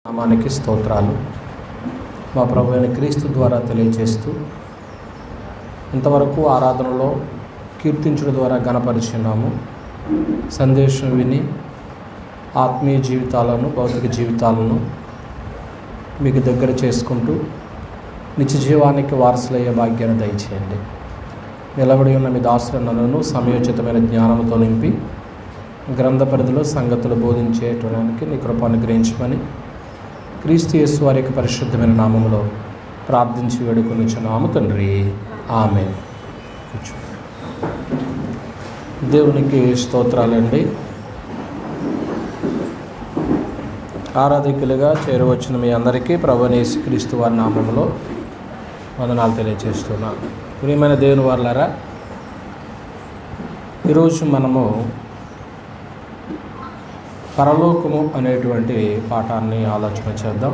నామానికి స్తోత్రాలు. మా ప్రభు అయిన క్రీస్తు ద్వారా తెలియజేస్తూ ఇంతవరకు ఆరాధనలో కీర్తించడం ద్వారా గణపరిచున్నాము. సందేశం విని ఆత్మీయ జీవితాలను, భౌతిక జీవితాలను మీకు దగ్గర చేసుకుంటూ నిత్య జీవానికి వారసులయ్యే భాగ్యాన్ని దయచేయండి. నిలబడి ఉన్న మీ దాసులను సమయోచితమైన జ్ఞానంతో నింపి గ్రంథ పరిధిలో సంగతులు బోధించేయడానికి నీ కృప అనుగ్రహించమని క్రీస్తు యేసు వారి యొక్క పరిశుద్ధమైన నామములో ప్రార్థించి వేడుకొనిచున్నాము తండ్రి, ఆమేన్. దేవునికి స్తోత్రాలండి. ఆరాధికులుగా చేరవచ్చిన మీ అందరికీ ప్రభువైన యేసుక్రీస్తు వారి నామములో వందనాలు తెలియజేస్తున్నాను. ప్రియమైన దేవుని వారలారా, ఈరోజు మనము పరలోకము అనేటువంటి పాఠాన్ని ఆలోచన చేద్దాం.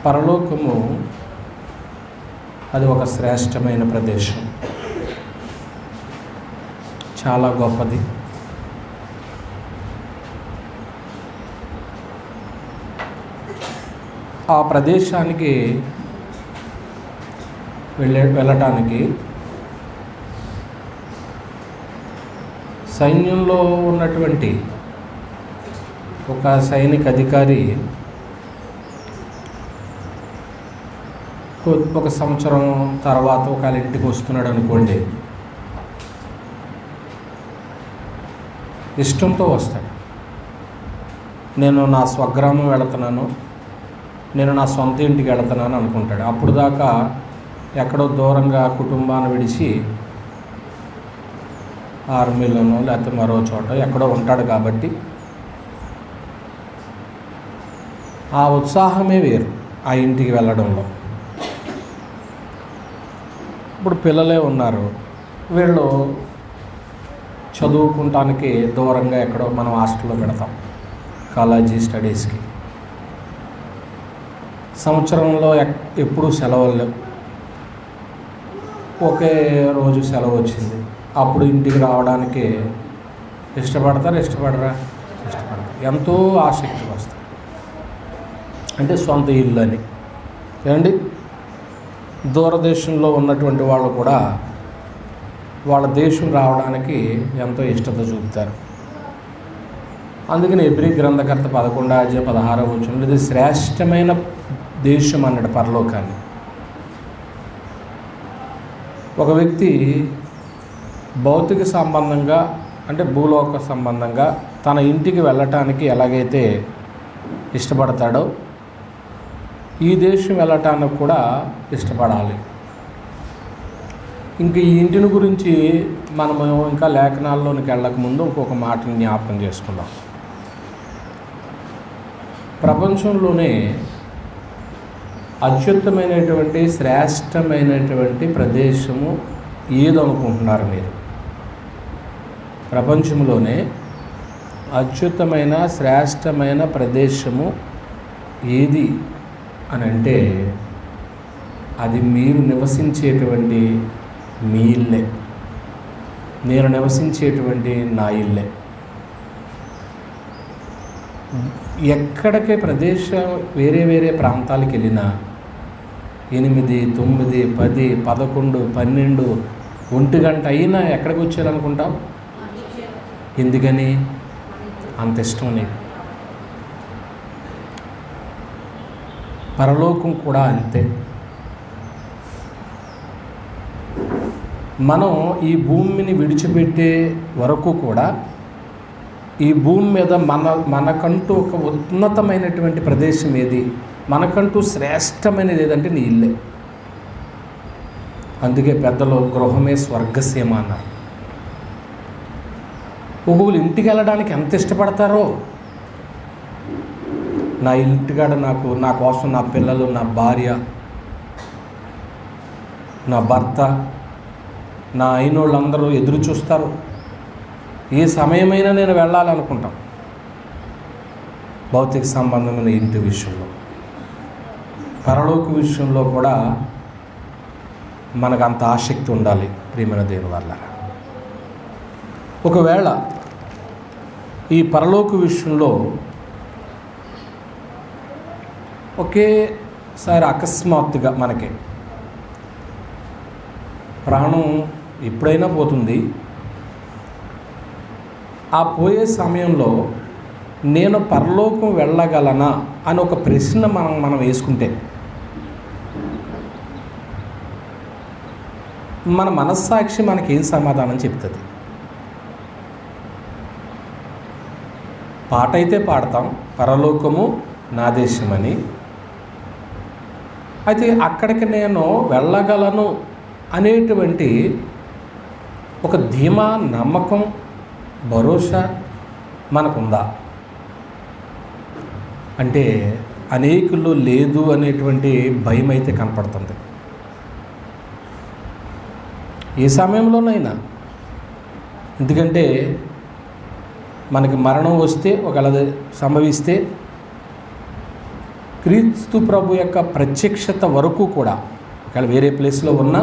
పరలోకము అది ఒక శ్రేష్టమైన ప్రదేశం, చాలా గొప్పది. ఆ ప్రదేశానికి వెళ్ళటానికి సైన్యంలో ఉన్నటువంటి ఒక సైనిక అధికారి ఒక సంవత్సరం తర్వాత ఒకవేళ ఇంటికి వస్తున్నాడు అనుకోండి, ఇష్టంతో వస్తాడు. నేను నా స్వగ్రామం వెళుతున్నాను, నేను నా సొంత ఇంటికి వెళుతున్నాను అనుకుంటాడు. అప్పుడు దాకా ఎక్కడో దూరంగా కుటుంబాన్ని విడిచి ఆర్మీలోనో లేకపోతే మరో చోట ఎక్కడో ఉంటాడు. కాబట్టి ఆ ఉత్సాహమే వేరు ఆ ఇంటికి వెళ్ళడంలో. ఇప్పుడు పిల్లలే ఉన్నారు, వీళ్ళు చదువుకుంటానికి దూరంగా ఎక్కడో మనం హాస్టల్లో పెడతాం, కాలేజీ స్టడీస్కి. సంవత్సరంలో ఎప్పుడూ సెలవులు లేవు, ఒకే రోజు సెలవు వచ్చింది. అప్పుడు ఇంటికి రావడానికి ఇష్టపడరా? ఇష్టపడతారు. ఎంతో ఆసక్తి వస్తారు. అంటే సొంత ఇల్లు అని. ఏమండి, దూరదేశంలో ఉన్నటువంటి వాళ్ళు కూడా వాళ్ళ దేశం రావడానికి ఎంతో ఇష్టత చూపుతారు. అందుకని హెబ్రీ గ్రంథకర్త 11:16 ఇది శ్రేష్టమైన దేశం అన్నాడు పరలోకాన్ని. ఒక వ్యక్తి భౌతిక సంబంధంగా అంటే భూలోక సంబంధంగా తన ఇంటికి వెళ్ళటానికి ఎలాగైతే ఇష్టపడతాడో ఈ దేశం వెళ్ళటానికి కూడా ఇష్టపడాలి. ఇంక ఈ ఇంటిని గురించి మనము ఇంకా లేఖనాల్లోనికి వెళ్ళకముందు ఇంకొక మాటని జ్ఞాపకం చేసుకుందాం. ప్రపంచంలోనే అత్యుత్తమైనటువంటి శ్రేష్టమైనటువంటి ప్రదేశము ఏదనుకుంటున్నారు మీరు? ప్రపంచంలోనే అత్యుత్తమైన శ్రేష్టమైన ప్రదేశము ఏది అని అంటే అది మీరు నివసించేటువంటి మీ ఇల్లే, నేను నివసించేటువంటి నా ఇల్లే. ఎక్కడికే ప్రదేశం వేరే వేరే ప్రాంతాలకు వెళ్ళినా 8, 9, 10, 11, 12, 1 గంట అయినా ఎక్కడికి వచ్చారనుకుంటాం? ఎందుకని అంత ఇష్టం నీకు. పరలోకం కూడా అంతే. మనం ఈ భూమిని విడిచిపెట్టే వరకు కూడా ఈ భూమి మీద మనకంటూ ఒక ఉన్నతమైనటువంటి ప్రదేశం ఏది, మనకంటూ శ్రేష్టమైనది ఏదంటే నీ ఇల్లే. అందుకే పెద్దలు గృహమే స్వర్గసీమ అన్నారు. ఒకళ్ళు ఇంటికి వెళ్ళడానికి ఎంత ఇష్టపడతారో, నా ఇంటికాడ నా కోసం నా పిల్లలు, నా భార్య, నా భర్త, నా అయినోళ్ళందరూ ఎదురు చూస్తారు. ఏ సమయమైనా నేను వెళ్ళాలనుకుంటాం. భౌతిక సంబంధమైన ఇంటి విషయంలో, పరలోక విషయంలో కూడా మనకు అంత ఆసక్తి ఉండాలి. ప్రియమైన దేవుని వల్ల ఒకవేళ ఈ పరలోక విషయంలో ఒకేసారి అకస్మాత్తుగా మనకి ప్రాణం ఎప్పుడైనా పోతుంది. ఆ పోయే సమయంలో నేను పరలోకం వెళ్ళగలనా అని ఒక ప్రశ్న మనం వేసుకుంటే మన మనస్సాక్షి మనకేం సమాధానం చెప్తుంది? పాట అయితే పాడతాం, పరలోకము నా దేశమని. అయితే అక్కడికి నేను వెళ్ళగలను అనేటువంటి ఒక ధీమా, నమ్మకం, భరోసా మనకుందా అంటే అనేకులు లేదు అనేటువంటి భయం అయితే కనపడుతుంది. ఏ సమయంలోనైనా. ఎందుకంటే మనకి మరణం వస్తే, ఒకవేళ సంభవిస్తే, క్రీస్తు ప్రభు యొక్క ప్రత్యక్షత వరకు కూడా ఒకవేళ వేరే ప్లేస్లో ఉన్నా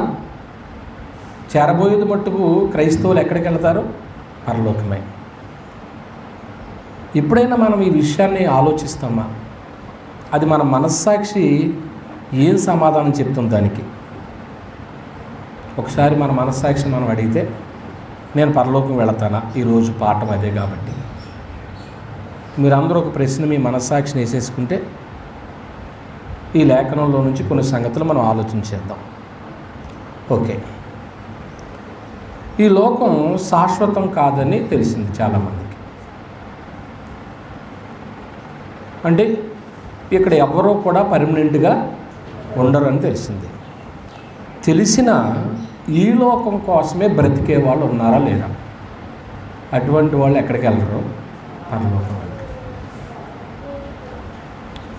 చేరబోయేది మట్టుకు క్రైస్తవులు ఎక్కడికి వెళ్తారు? పరలోకమే. ఎప్పుడైనా మనం ఈ విషయాన్ని ఆలోచిస్తామా? అది మన మనస్సాక్షి ఏం సమాధానం చెప్తుంది దానికి? ఒకసారి మన మనస్సాక్షి మనం అడిగితే, నేను పరలోకం వెళతానా? ఈరోజు పాఠం అదే కాబట్టి మీరందరూ ఒక ప్రశ్న మీ మనస్సాక్షిని వేసేసుకుంటే ఈ లేఖనంలో నుంచి కొన్ని సంగతులు మనం ఆలోచించేద్దాం. ఓకే, ఈ లోకం శాశ్వతం కాదని తెలిసింది చాలామందికి. అంటే ఇక్కడ ఎవరో కూడా పర్మనెంట్గా ఉండరు అని తెలిసింది. తెలిసిన ఈ లోకం కోసమే బ్రతికే వాళ్ళు ఉన్నారా లేరా? అటువంటి వాళ్ళు ఎక్కడికి వెళ్ళరు? పరలోకం వెళ్ళరు.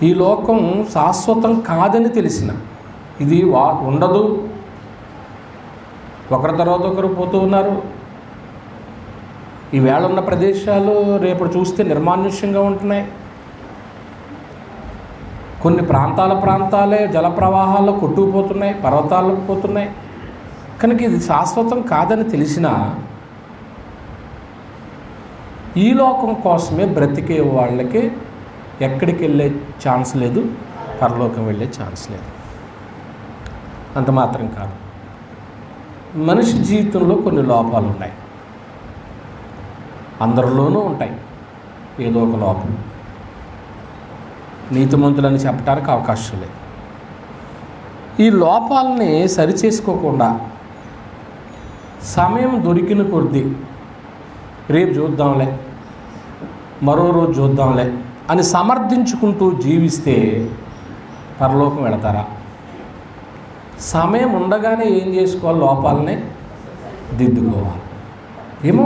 ఈ లోకం శాశ్వతం కాదని తెలిసిన, ఇది ఉండదు, ఒకరి తర్వాత ఒకరు పోతూ ఉన్నారు, ఈవేళ ఉన్న ప్రదేశాలు రేపు చూస్తే నిర్మానుష్యంగా ఉంటున్నాయి, కొన్ని ప్రాంతాలే జల ప్రవాహాల్లో కొట్టుకుపోతున్నాయి, పర్వతాలకు పోతున్నాయి. కనుక ఇది శాశ్వతం కాదని తెలిసినా ఈ లోకం కోసమే బ్రతికే వాళ్ళకి ఎక్కడికి వెళ్ళే ఛాన్స్ లేదు, పరలోకం వెళ్ళే ఛాన్స్ లేదు. అంత మాత్రం కాదు, మనిషి జీవితంలో కొన్ని లోపాలు ఉన్నాయి. అందరిలోనూ ఉంటాయి ఏదో ఒక లోపం. నీతిమంతులని చెప్పడానికి అవకాశం లేదు. ఈ లోపాలని సరిచేసుకోకుండా సమయం దొరికిన కొద్దీ రేపు చూద్దాంలే, మరో రోజు చూద్దాంలే అని సమర్థించుకుంటూ జీవిస్తే పరలోకం వెళతారా? సమయం ఉండగానే ఏం చేసుకోవాలి? లోపాలని దిద్దుకోవాలి. ఏమో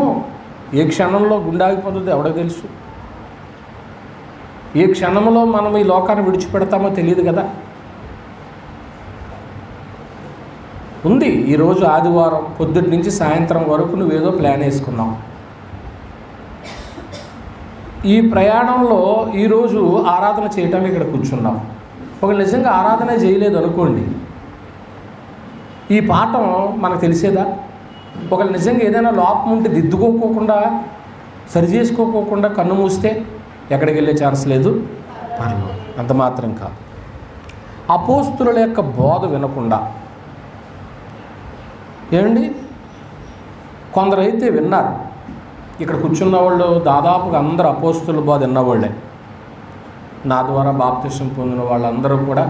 ఏ క్షణంలో గుండె ఆగిపోతుందో ఎవడో తెలుసు, ఏ క్షణంలో మనం ఈ లోకాన్ని విడిచిపెడతామో తెలియదు కదా. ఉంది ఈరోజు ఆదివారం పొద్దుటి నుంచి సాయంత్రం వరకు నువ్వేదో ప్లాన్ వేసుకున్నావు. ఈ ప్రయాణంలో ఈరోజు ఆరాధన చేయటానికి ఇక్కడ కూర్చున్నావు. ఒక నిజంగా ఆరాధన చేయలేదు అనుకోండి, ఈ పాఠం మనకు తెలిసేదా? ఒకవేళ నిజంగా ఏదైనా లోపం ఉంటే దిద్దుకోకుండా, సరి చేసుకోకుండా కన్ను మూస్తే ఎక్కడికి వెళ్ళే ఛాన్స్ లేదు, పరలోకం. అంత మాత్రం కాదు, అపోస్తుల యొక్క బోధ వినకుండా ఏమండి, కొందరైతే విన్నారు. ఇక్కడ కూర్చున్న వాళ్ళు దాదాపుగా అందరూ అపోస్తుల బోధ విన్నవాళ్ళే. నా ద్వారా బాప్తిసం పొందిన వాళ్ళందరూ కూడా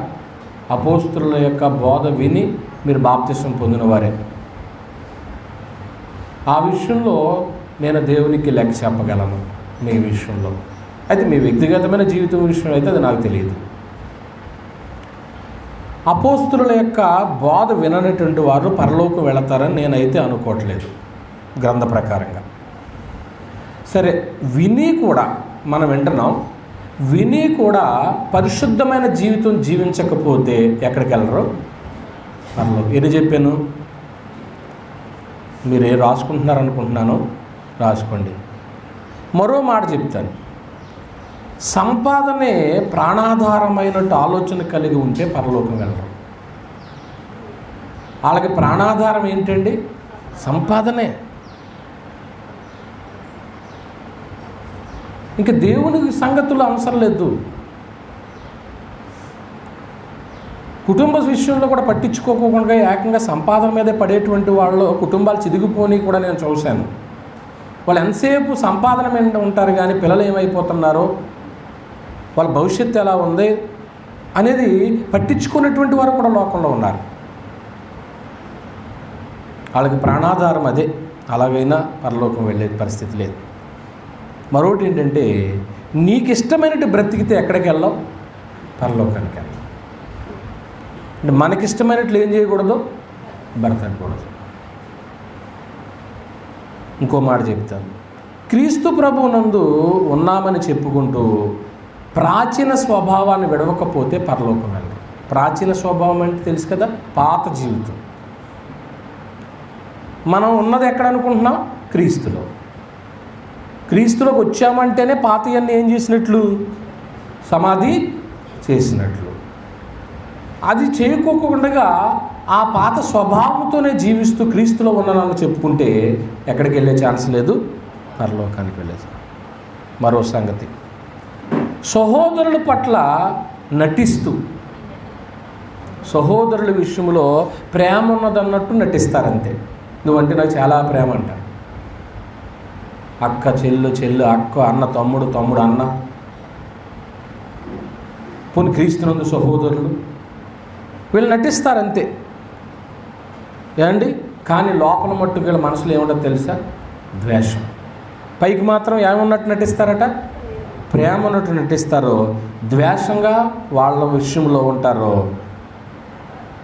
అపోస్తుల యొక్క బోధ విని మీరు బాప్తిసం పొందిన వారే. ఆ విషయంలో నేను దేవునికి లెక్క చెప్పగలను మీ విషయంలో. అయితే మీ వ్యక్తిగతమైన జీవితం విషయంలో అయితే అది నాకు తెలియదు. అపోస్తుల యొక్క బోధ విననటువంటి వారు పరలోకం వెళతారని నేనైతే అనుకోవట్లేదు గ్రంథ ప్రకారంగా. సరే, విని కూడా మనం వింటున్నాం, విని కూడా పరిశుద్ధమైన జీవితం జీవించకపోతే ఎక్కడికి వెళ్ళరు? పరలోకం. ఏది చెప్పాను? మీరు ఏం రాసుకుంటున్నారనుకుంటున్నాను, రాసుకోండి. మరో మాట చెప్తాను, సంపాదనే ప్రాణాధారమైనట్టు ఆలోచన కలిగి ఉంటే పరలోకం వెళ్ళరు. వాళ్ళకి ప్రాణాధారం ఏంటండి? సంపాదనే. ఇంకా దేవుని సంగతులు అవసరం లేదు. కుటుంబ విషయంలో కూడా పట్టించుకోకుండా ఏకంగా సంపాదన మీదే పడేటువంటి వాళ్ళు కుటుంబాలు చిదిగిపోని కూడా నేను చూశాను. వాళ్ళు ఎంతసేపు సంపాదన మీద ఉంటారు కానీ పిల్లలు ఏమైపోతున్నారో, వాళ్ళ భవిష్యత్తు ఎలా ఉంది అనేది పట్టించుకున్నటువంటి వారు కూడా లోకంలో ఉన్నారు. వాళ్ళకి ప్రాణాధారం అదే, అలాగైనా పరలోకం వెళ్ళే పరిస్థితి లేదు. మరొకటి ఏంటంటే, నీకు ఇష్టమైనట్టు బ్రతికితే ఎక్కడికి వెళ్ళావు? పరలోకానికి వెళ్ళావు. అంటే మనకిష్టమైనట్లు ఏం చేయకూడదు? బ్రతకూడదు. ఇంకో మాట చెప్తాను, క్రీస్తు ప్రభువునందు ఉన్నామని చెప్పుకుంటూ ప్రాచీన స్వభావాన్ని విడవకపోతే పరలోకం వెళ్ళరు. ప్రాచీన స్వభావం అంటే తెలుసు కదా, పాత జీవితం. మనం ఉన్నది ఎక్కడ అనుకుంటున్నాం? క్రీస్తులో. క్రీస్తులోకి వచ్చామంటేనే పాతయన్ని ఏం చేసినట్లు? సమాధి చేసినట్లు. అది చేయకోకుండా ఆ పాత స్వభావంతోనే జీవిస్తూ క్రీస్తులో ఉన్నానని చెప్పుకుంటే ఎక్కడికి వెళ్ళే ఛాన్స్ లేదు? పరలోకానికి వెళ్ళేది. మరో సంగతి, సహోదరుల పట్ల నటిస్తూ, సహోదరుల విషయంలో ప్రేమ ఉన్నదన్నట్టు నటిస్తారంతే. నువ్వంటే నాకు చాలా ప్రేమ అంటారు. అక్క చెల్లు, చెల్లు అక్క, అన్న తమ్ముడు, తమ్ముడు అన్న. పోనీ క్రీస్తునందు సహోదరులు వీళ్ళు నటిస్తారంతే ఏమండి. కానీ లోపల మట్టుకు వీళ్ళ మనసులో ఏముండదు తెలుసా? ద్వేషం. పైకి మాత్రం ఏమున్నట్టు నటిస్తారట? ప్రేమ ఉన్నట్టు నటిస్తారో, ద్వేషంగా వాళ్ళ విషయంలో ఉంటారో,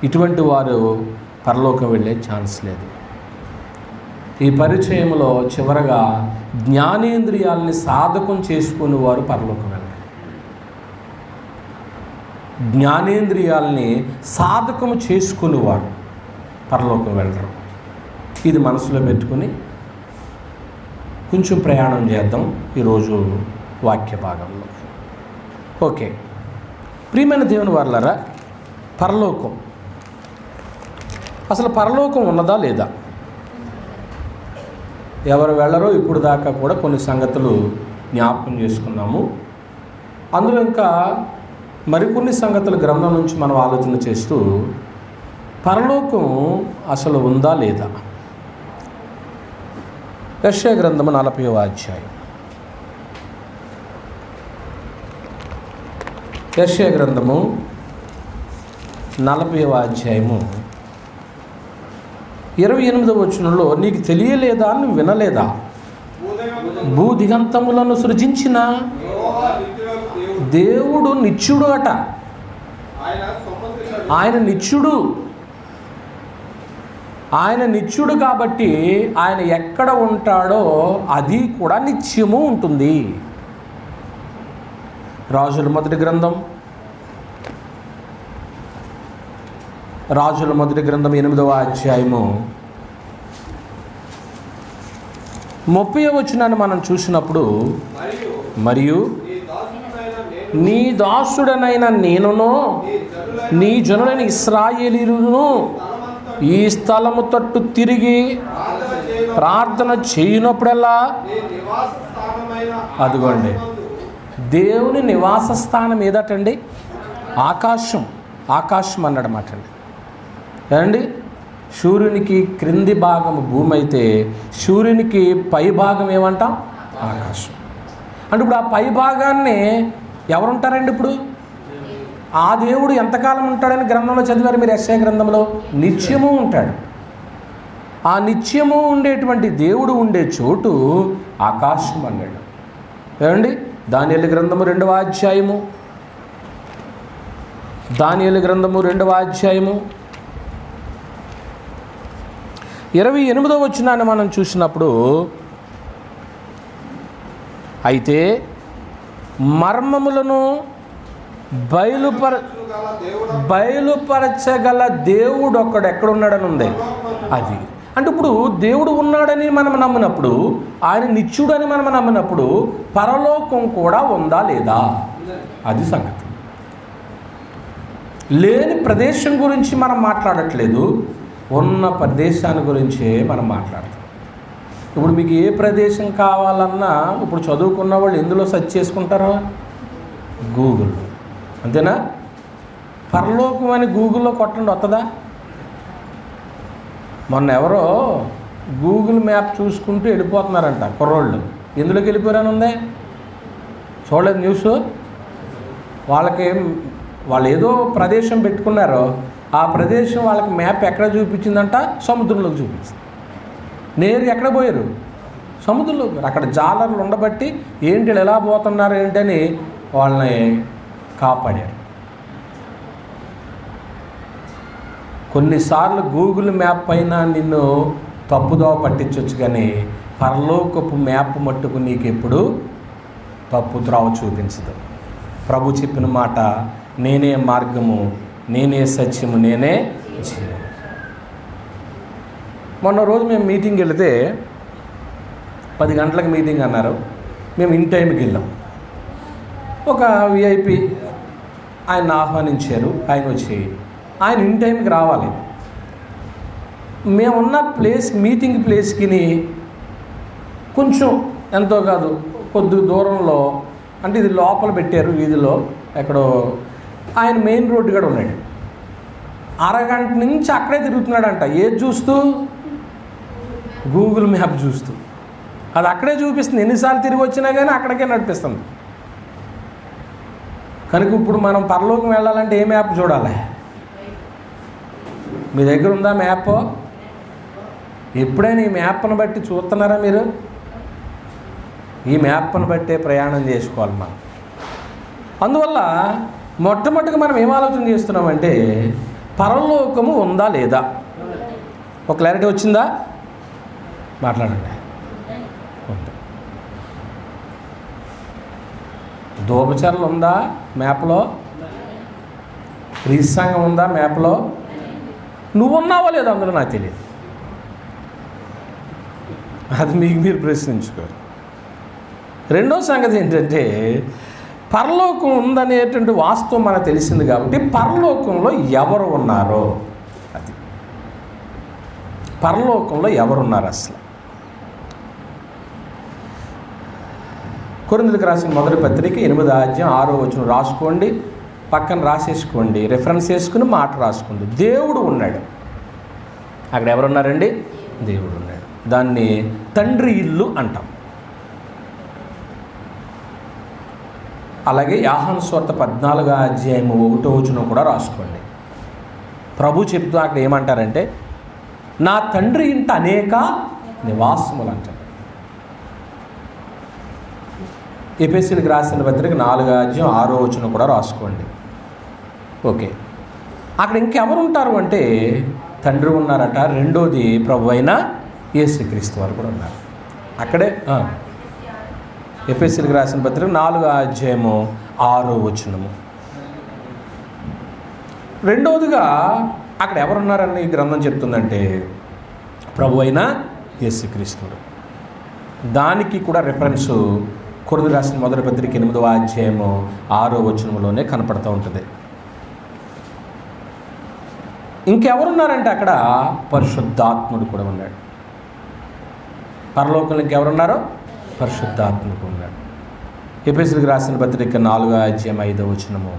ఇటువంటి వారు పరలోకం వెళ్ళే ఛాన్స్ లేదు. ఈ పరిచయంలో చివరగా జ్ఞానేంద్రియాలని సాధకం చేసుకుని వారు పరలోకం వెళ్ళారు. జ్ఞానేంద్రియాలని సాధకం చేసుకునేవారు పరలోకం వెళ్ళరు. ఇది మనసులో పెట్టుకుని కొంచెం ప్రయాణం చేద్దాం ఈరోజు వాక్య భాగంలో. ఓకే, ప్రియమైన దేవుని వారలారా, పరలోకం, అసలు పరలోకం ఉన్నదా లేదా? ఎవరు వెళ్ళరో ఇప్పుడు దాకా కూడా కొన్ని సంగతులు జ్ఞాపకం చేసుకున్నాము. అందులో ఇంకా మరికొన్ని సంగతుల గ్రంథం నుంచి మనం ఆలోచన చేస్తూ పరలోకం అసలు ఉందా లేదా? యెషయా గ్రంథము 40వ అధ్యాయం. యెషయా గ్రంథము 40వ అధ్యాయము 28వ వచనంలో, నీకు తెలియలేదా, నువ్వు వినలేదా, భూదిగంతములను సృజించిన దేవుడు నిత్యుడు అట. ఆయన నిత్యుడు. ఆయన నిత్యుడు కాబట్టి ఆయన ఎక్కడ ఉంటాడో అది కూడా నిత్యము ఉంటుంది. రాజుల మొదటి గ్రంథం 8వ అధ్యాయము 30వ వచనాన్ని మనం చూసినప్పుడు, మరియు నీ దాసుడనైన నేనును నీ జనులైన ఇశ్రాయేలీయులను ఈ స్థలము తట్టు తిరిగి ప్రార్థన చేయనప్పుడల్లా, అదిగోండి దేవుని నివాస స్థానం ఏదటండి? ఆకాశం. ఆకాశం అన్నమాట అండి. ఏమండి, సూర్యునికి క్రింది భాగం భూమి అయితే సూర్యునికి పై భాగం ఏమంటాం? ఆకాశం. అంటే ఇప్పుడు ఆ పై భాగాన్ని ఎవరుంటారండి? ఇప్పుడు ఆ దేవుడు ఎంతకాలం ఉంటాడని గ్రంథంలో చదివారు మీరు, యెషయా గ్రంథంలో? నిత్యము ఉంటాడు. ఆ నిత్యము ఉండేటువంటి దేవుడు ఉండే చోటు ఆకాశం అన్నాడు. ఏమండి, దానియేలు గ్రంథము 2వ అధ్యాయము, దానియేలు గ్రంథము 2వ అధ్యాయము 28వ వచనాన్ని మనం చూసినప్పుడు, అయితే మర్మములను బయలుపరచగల దేవుడు ఒక్కడు ఎక్కడున్నాడని ఉంది. అది అంటే ఇప్పుడు దేవుడు ఉన్నాడని మనం నమ్మినప్పుడు, ఆయన నిత్యుడని మనం నమ్మినప్పుడు పరలోకం కూడా ఉందా లేదా? అది సంగతి. లేని ప్రదేశం గురించి మనం మాట్లాడట్లేదు, ఉన్న ప్రదేశాన్ని గురించే మనం మాట్లాడతాం. ఇప్పుడు మీకు ఏ ప్రదేశం కావాలన్నా ఇప్పుడు చదువుకున్న వాళ్ళు ఎందులో సెర్చ్ చేసుకుంటారా? గూగుల్. అంతేనా? పరలోకం అని గూగుల్లో కొట్టండి, వస్తుందా? మొన్న ఎవరో గూగుల్ మ్యాప్ చూసుకుంటూ వెళ్ళిపోతున్నారంట కుర్రోళ్ళు. ఎందులోకి వెళ్ళిపోయారని ఉంది, చూడలేదు న్యూస్. వాళ్ళు ఏదో ప్రదేశం పెట్టుకున్నారో ఆ ప్రదేశం వాళ్ళకి మ్యాప్ ఎక్కడ చూపించిందంట? సముద్రంలోకి చూపించింది. నేరు ఎక్కడ పోయారు? సముద్రంలోకి. అక్కడ జాలర్లు ఉండబట్టి ఏంటి వీళ్ళు ఎలా పోతున్నారు ఏంటని వాళ్ళని కాపాడారు. కొన్నిసార్లు గూగుల్ మ్యాప్ పైన నిన్ను తప్పుదోవ పట్టించవచ్చు, కానీ పరలోకపు మ్యాప్ మట్టుకు నీకు ఎప్పుడు తప్పు త్రోవ చూపించదు. ప్రభు చెప్పిన మాట, నేనే మార్గము, నేనే సత్యము, నేనే జీవం. మొన్న రోజు మేము మీటింగ్కి వెళితే 10 గంటలకు మీటింగ్ అన్నారు. మేము ఇన్ టైంకి వెళ్ళాం. ఒక విఐపి ఆయన ఆహ్వానించారు. ఆయన వచ్చి ఆయన ఇన్ టైంకి రావాలి. మేమున్న మీటింగ్ ప్లేస్కి కొంచెం ఎంతో కాదు కొద్ది దూరంలో, అంటే ఇది లోపల పెట్టారు వీధిలో ఎక్కడో. ఆయన మెయిన్ రోడ్డు కూడా ఉన్నాడు. అరగంట నుంచి అక్కడే తిరుగుతున్నాడంట. ఏది చూస్తూ? గూగుల్ మ్యాప్ చూస్తూ. అది అక్కడే చూపిస్తుంది. ఎన్నిసార్లు తిరిగి వచ్చినా కానీ అక్కడికే నడిపిస్తుంది. కనుక ఇప్పుడు మనం పరలోకం వెళ్ళాలంటే ఏ మ్యాప్ చూడాలి? మీ దగ్గర ఉందా మ్యాప్? ఎప్పుడైనా ఈ మ్యాప్ను బట్టి చూస్తున్నారా మీరు? ఈ మ్యాప్ను బట్టే ప్రయాణం చేసుకోవాలి మనం. అందువల్ల మొట్టమొదటిగా మనం ఏం ఆలోచన చేస్తున్నామంటే పరలోకము ఉందా లేదా? ఒక క్లారిటీ వచ్చిందా? మాట్లాడండి. ఉంది. దోపచర్లు ఉందా మ్యాప్లో? క్రీస్తు ఉందా మ్యాప్లో? నువ్వున్నావో లేదో అందులో నాకు తెలియదు. అది మీకు మీరు ప్రశ్నించుకోరు. రెండో సంగతి ఏంటంటే పరలోకం ఉందనేటువంటి వాస్తవం మనకు తెలిసింది కాబట్టి పరలోకంలో ఎవరు ఉన్నారో, అది పరలోకంలో ఎవరున్నారు అసలు. కొరింథీయులకు రాసిన మొదటి పత్రిక 8వ అధ్యాయం 6వ వచనం రాసుకోండి, పక్కన రాసేసుకోండి, రెఫరెన్స్ చేసుకుని మాట రాసుకోండి. దేవుడు ఉన్నాడు. అక్కడ ఎవరున్నారండి? దేవుడు ఉన్నాడు. దాన్ని తండ్రి ఇల్లు అంటాం. అలాగే యోహాను సువార్త 14వ అధ్యాయం 1వ వచనం కూడా రాసుకోండి. ప్రభు చెప్తూ అక్కడ ఏమంటారంటే నా తండ్రి ఇంట అనేక నివాసములు అంటారు. ఎఫెసీయులకు రాసిన పత్రిక 4వ అధ్యాయం 6వ వచనం కూడా రాసుకోండి. ఓకే, అక్కడ ఇంకెవరు ఉంటారు అంటే తండ్రి ఉన్నారట. రెండోది ప్రభు అయిన యేసుక్రీస్తు వారు కూడా ఉన్నారు అక్కడే. ఎఫెసీయులకు రాసిన పత్రిక 4వ అధ్యాయము 6వ వచనము. రెండవదిగా అక్కడ ఎవరున్నారని ఈ గ్రంథం చెప్తుందంటే ప్రభు అయిన యేసుక్రీస్తుడు. దానికి కూడా రెఫరెన్సు కొరింథీయులకు రాసిన మొదటి పత్రిక 8వ అధ్యాయము 6వ వచనంలోనే కనపడుతూ ఉంటుంది. ఇంకెవరున్నారంటే అక్కడ పరిశుద్ధాత్ముడు కూడా ఉన్నాడు. పరలోకంలో ఇంకెవరున్నారో పరిశుద్ధాత్ముడు ఉన్నాడు. ఎఫెసీయులకు రాసిన పత్రిక 4వ అధ్యాయం 5వ వచనము,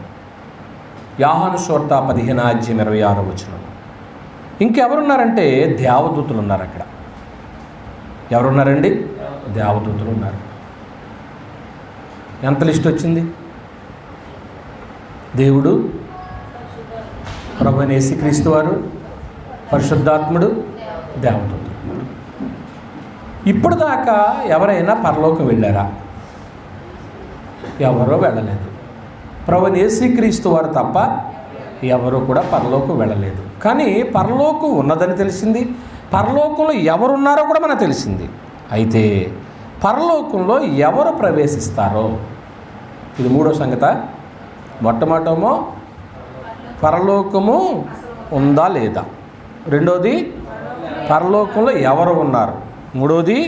యోహాను సువార్త 15వ అధ్యాయం 26వ వచనము. ఇంకెవరున్నారంటే దేవదూతలు ఉన్నారు అక్కడ. ఎవరున్నారండి? దేవదూతలు ఉన్నారు. ఎంత లిస్ట్ వచ్చింది? దేవుడు, ప్రభువైన యేసుక్రీస్తు వారు, పరిశుద్ధాత్ముడు, దేవదూతలు. ఇప్పుడు దాకా ఎవరైనా పరలోకం వెళ్ళారా? ఎవరో వెళ్ళలేదు. ప్రభువైన యేసుక్రీస్తు వారు తప్ప ఎవరు కూడా పరలోకం వెళ్ళలేదు. కానీ పరలోకం ఉన్నదని తెలిసింది. పరలోకంలో ఎవరున్నారో కూడా మనకు తెలిసింది. అయితే పరలోకంలో ఎవరు ప్రవేశిస్తారో ఇది మూడో సంగతి. మొట్టమొదటేమో పరలోకము ఉందా లేదా, రెండోది పరలోకంలో ఎవరు ఉన్నారు, మూడోది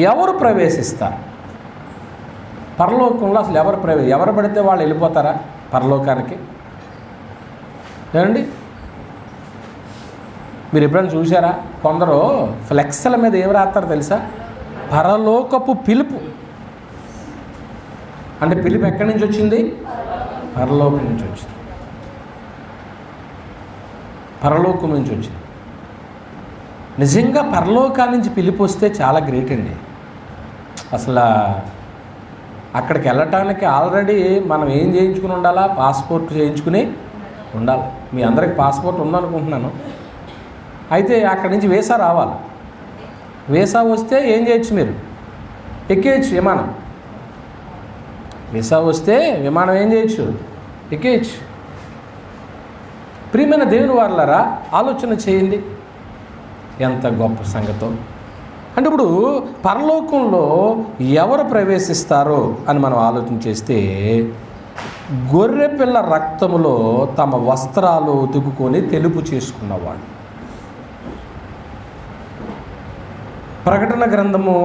ఎవరు ప్రవేశిస్తారు. పరలోకంలో అసలు ఎవరు పడితే వాళ్ళు వెళ్ళిపోతారా పరలోకానికి? ఏమండి, మీరు ఎప్పుడైనా చూసారా? కొందరు ఫ్లెక్స్ల మీద ఏం రాస్తారో తెలుసా? పరలోకపు పిలుపు. అంటే పిలుపు ఎక్కడి నుంచి వచ్చింది? పరలోకం నుంచి వచ్చింది. పరలోకం నుంచి వచ్చింది. నిజంగా పరలోకాల నుంచి పిలుపు వస్తే చాలా గ్రేట్ అండి. అసలు అక్కడికి వెళ్ళటానికి ఆల్రెడీ మనం ఏం చేయించుకుని ఉండాలా? పాస్పోర్ట్ చేయించుకుని ఉండాలి. మీ అందరికి పాస్పోర్ట్ ఉందనుకుంటున్నాను. అయితే అక్కడి నుంచి వీసా రావాలి. వీసా వస్తే ఏం చేయొచ్చు? మీరు ఎక్కేయచ్చు విమానం. వీసా వస్తే విమానం ఏం చేయొచ్చు? ఎక్కేయచ్చు. ప్రియమైన దేవుని వారలారా, ఆలోచన చేయండి ఎంత గొప్ప సంగతో. అంటే ఇప్పుడు పరలోకంలో ఎవరు ప్రవేశిస్తారో అని మనం ఆలోచన చేస్తే, గొర్రెపిల్ల రక్తములో తమ వస్త్రాలు ఉతుకుకొని తెలుపు చేసుకున్నవాడు. ప్రకటన గ్రంథము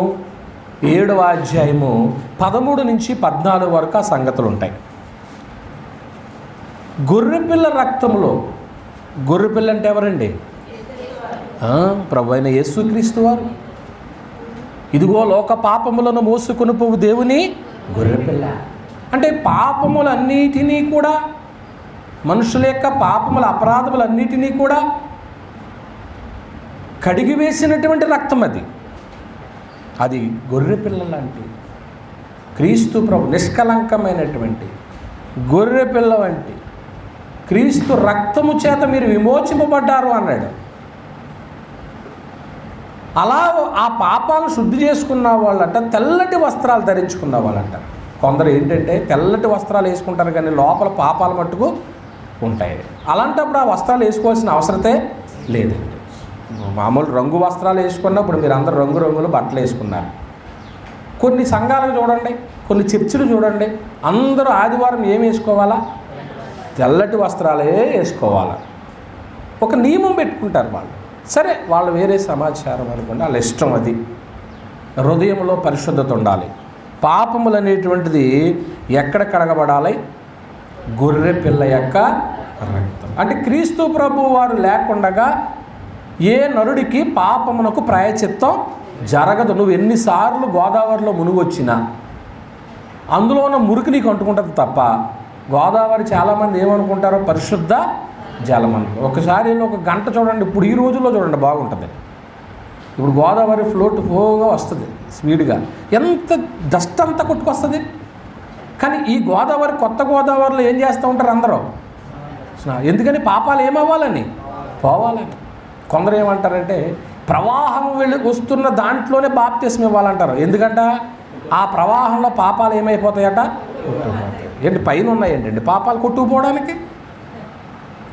7వ అధ్యాయము 13 నుంచి 14 వరకు ఆ సంగతులు ఉంటాయి. గొర్రెపిల్ల రక్తములో, గొర్రెపిల్ల అంటే ఎవరండి? ప్రభువైన యేసుక్రీస్తు వారు. ఇదిగో లోక పాపములను మోసుకొని పోవు దేవుని గొర్రెపిల్ల. అంటే పాపములన్నిటినీ కూడా, మనుషుల యొక్క పాపముల అపరాధములన్నిటినీ కూడా కడిగి వేసినటువంటి రక్తం అది. అది గొర్రెపిల్ల లాంటి క్రీస్తు ప్రభు, నిష్కలంకమైనటువంటి గొర్రెపిల్ల వంటి క్రీస్తు రక్తము చేత మీరు విమోచింపబడ్డారు అన్నాడు. అలా ఆ పాపాలను శుద్ధి చేసుకున్న వాళ్ళంట తెల్లటి వస్త్రాలు ధరించుకున్న వాళ్ళంట. కొందరు ఏంటంటే తెల్లటి వస్త్రాలు వేసుకుంటారు కానీ లోపల పాపాలు మట్టుకు ఉంటాయి. అలాంటప్పుడు ఆ వస్త్రాలు వేసుకోవాల్సిన అవసరతే లేదండి. మామూలు రంగు వస్త్రాలు వేసుకున్నప్పుడు మీరు అందరూ రంగురంగుల బట్టలు వేసుకున్నారు. కొన్ని సంఘాలు చూడండి, కొన్ని చర్చిలు చూడండి, అందరూ ఆదివారం ఏం వేసుకోవాలా? తెల్లటి వస్త్రాలే వేసుకోవాలా. ఒక నియమం పెట్టుకుంటారు వాళ్ళు. సరే, వాళ్ళు వేరే సమాచారం అనుకోండి, వాళ్ళ ఇష్టం అది. హృదయంలో పరిశుద్ధత ఉండాలి. పాపములు అనేటువంటిది ఎక్కడ కడగబడాలి? గొర్రె పిల్ల యొక్క రక్తం. అంటే క్రీస్తు ప్రభు వారు లేకుండగా ఏ నరుడికి పాపమునకు ప్రాయశ్చిత్తం జరగదు. నువ్వు ఎన్నిసార్లు గోదావరిలో మునుగొచ్చినా అందులో ఉన్న మురికి నీకు అంటుకుంటుంది తప్ప, గోదావరి చాలామంది ఏమనుకుంటారో పరిశుద్ధ జలం అనుకో. ఒకసారి ఒక గంట చూడండి, ఇప్పుడు ఈ రోజుల్లో చూడండి బాగుంటుంది. ఇప్పుడు గోదావరి ఫ్లోట్ పోగా వస్తుంది స్పీడ్గా, ఎంత డస్ట్ అంతా కొట్టుకొస్తుంది. కానీ ఈ గోదావరి, కొత్త గోదావరిలో ఏం చేస్తూ ఉంటారు అందరూ? ఎందుకని? పాపాలు ఏమవ్వాలని? పోవాలని. కొందరు ఏమంటారంటే ప్రవాహం వెళ్ళి వస్తున్న దాంట్లోనే బాప్తిస్మం ఇవ్వాలంటారు. ఎందుకంట? ఆ ప్రవాహంలో పాపాలు ఏమైపోతాయట? కొట్టుకుపోతాయి. ఏంటి పైన ఉన్నాయండి పాపాలు కొట్టుకుపోవడానికి?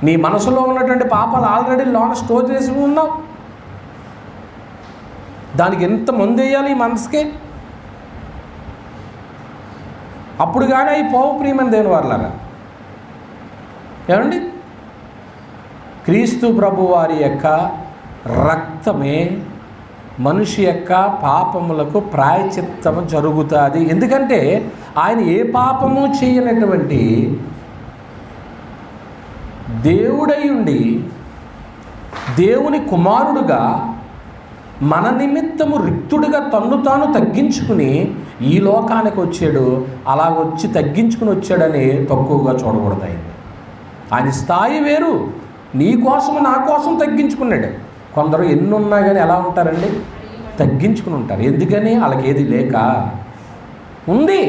నీ మనసులో ఉన్నటువంటి పాపాలు ఆల్రెడీ లోన స్టోర్ చేసి ఉన్నావు. దానికి ఎంత మందు వేయాలి ఈ మనసుకి? అప్పుడు కానీ అవి పోవు. ప్రియమైన దేవుని వారలారా, ఏమండి? క్రీస్తు ప్రభు వారి యొక్క రక్తమే మనిషి యొక్క పాపములకు ప్రాయశ్చిత్తము జరుగుతుంది. ఎందుకంటే ఆయన ఏ పాపము చేయనటువంటి దేవుడై ఉండి దేవుని కుమారుడుగా మన నిమిత్తము రిక్తుడిగా తన్ను తాను తగ్గించుకుని ఈ లోకానికి వచ్చాడు. అలాగొచ్చి తగ్గించుకుని వచ్చాడని తక్కువగా చూడకూడదు. ఆయన స్థాయి వేరు. నీ కోసం నా కోసం తగ్గించుకున్నాడు. కొందరు ఎన్నున్నా కానీ ఎలా ఉంటారండి? తగ్గించుకుని ఉంటారు. ఎందుకని? వాళ్ళకి ఏది లేక ఉంది.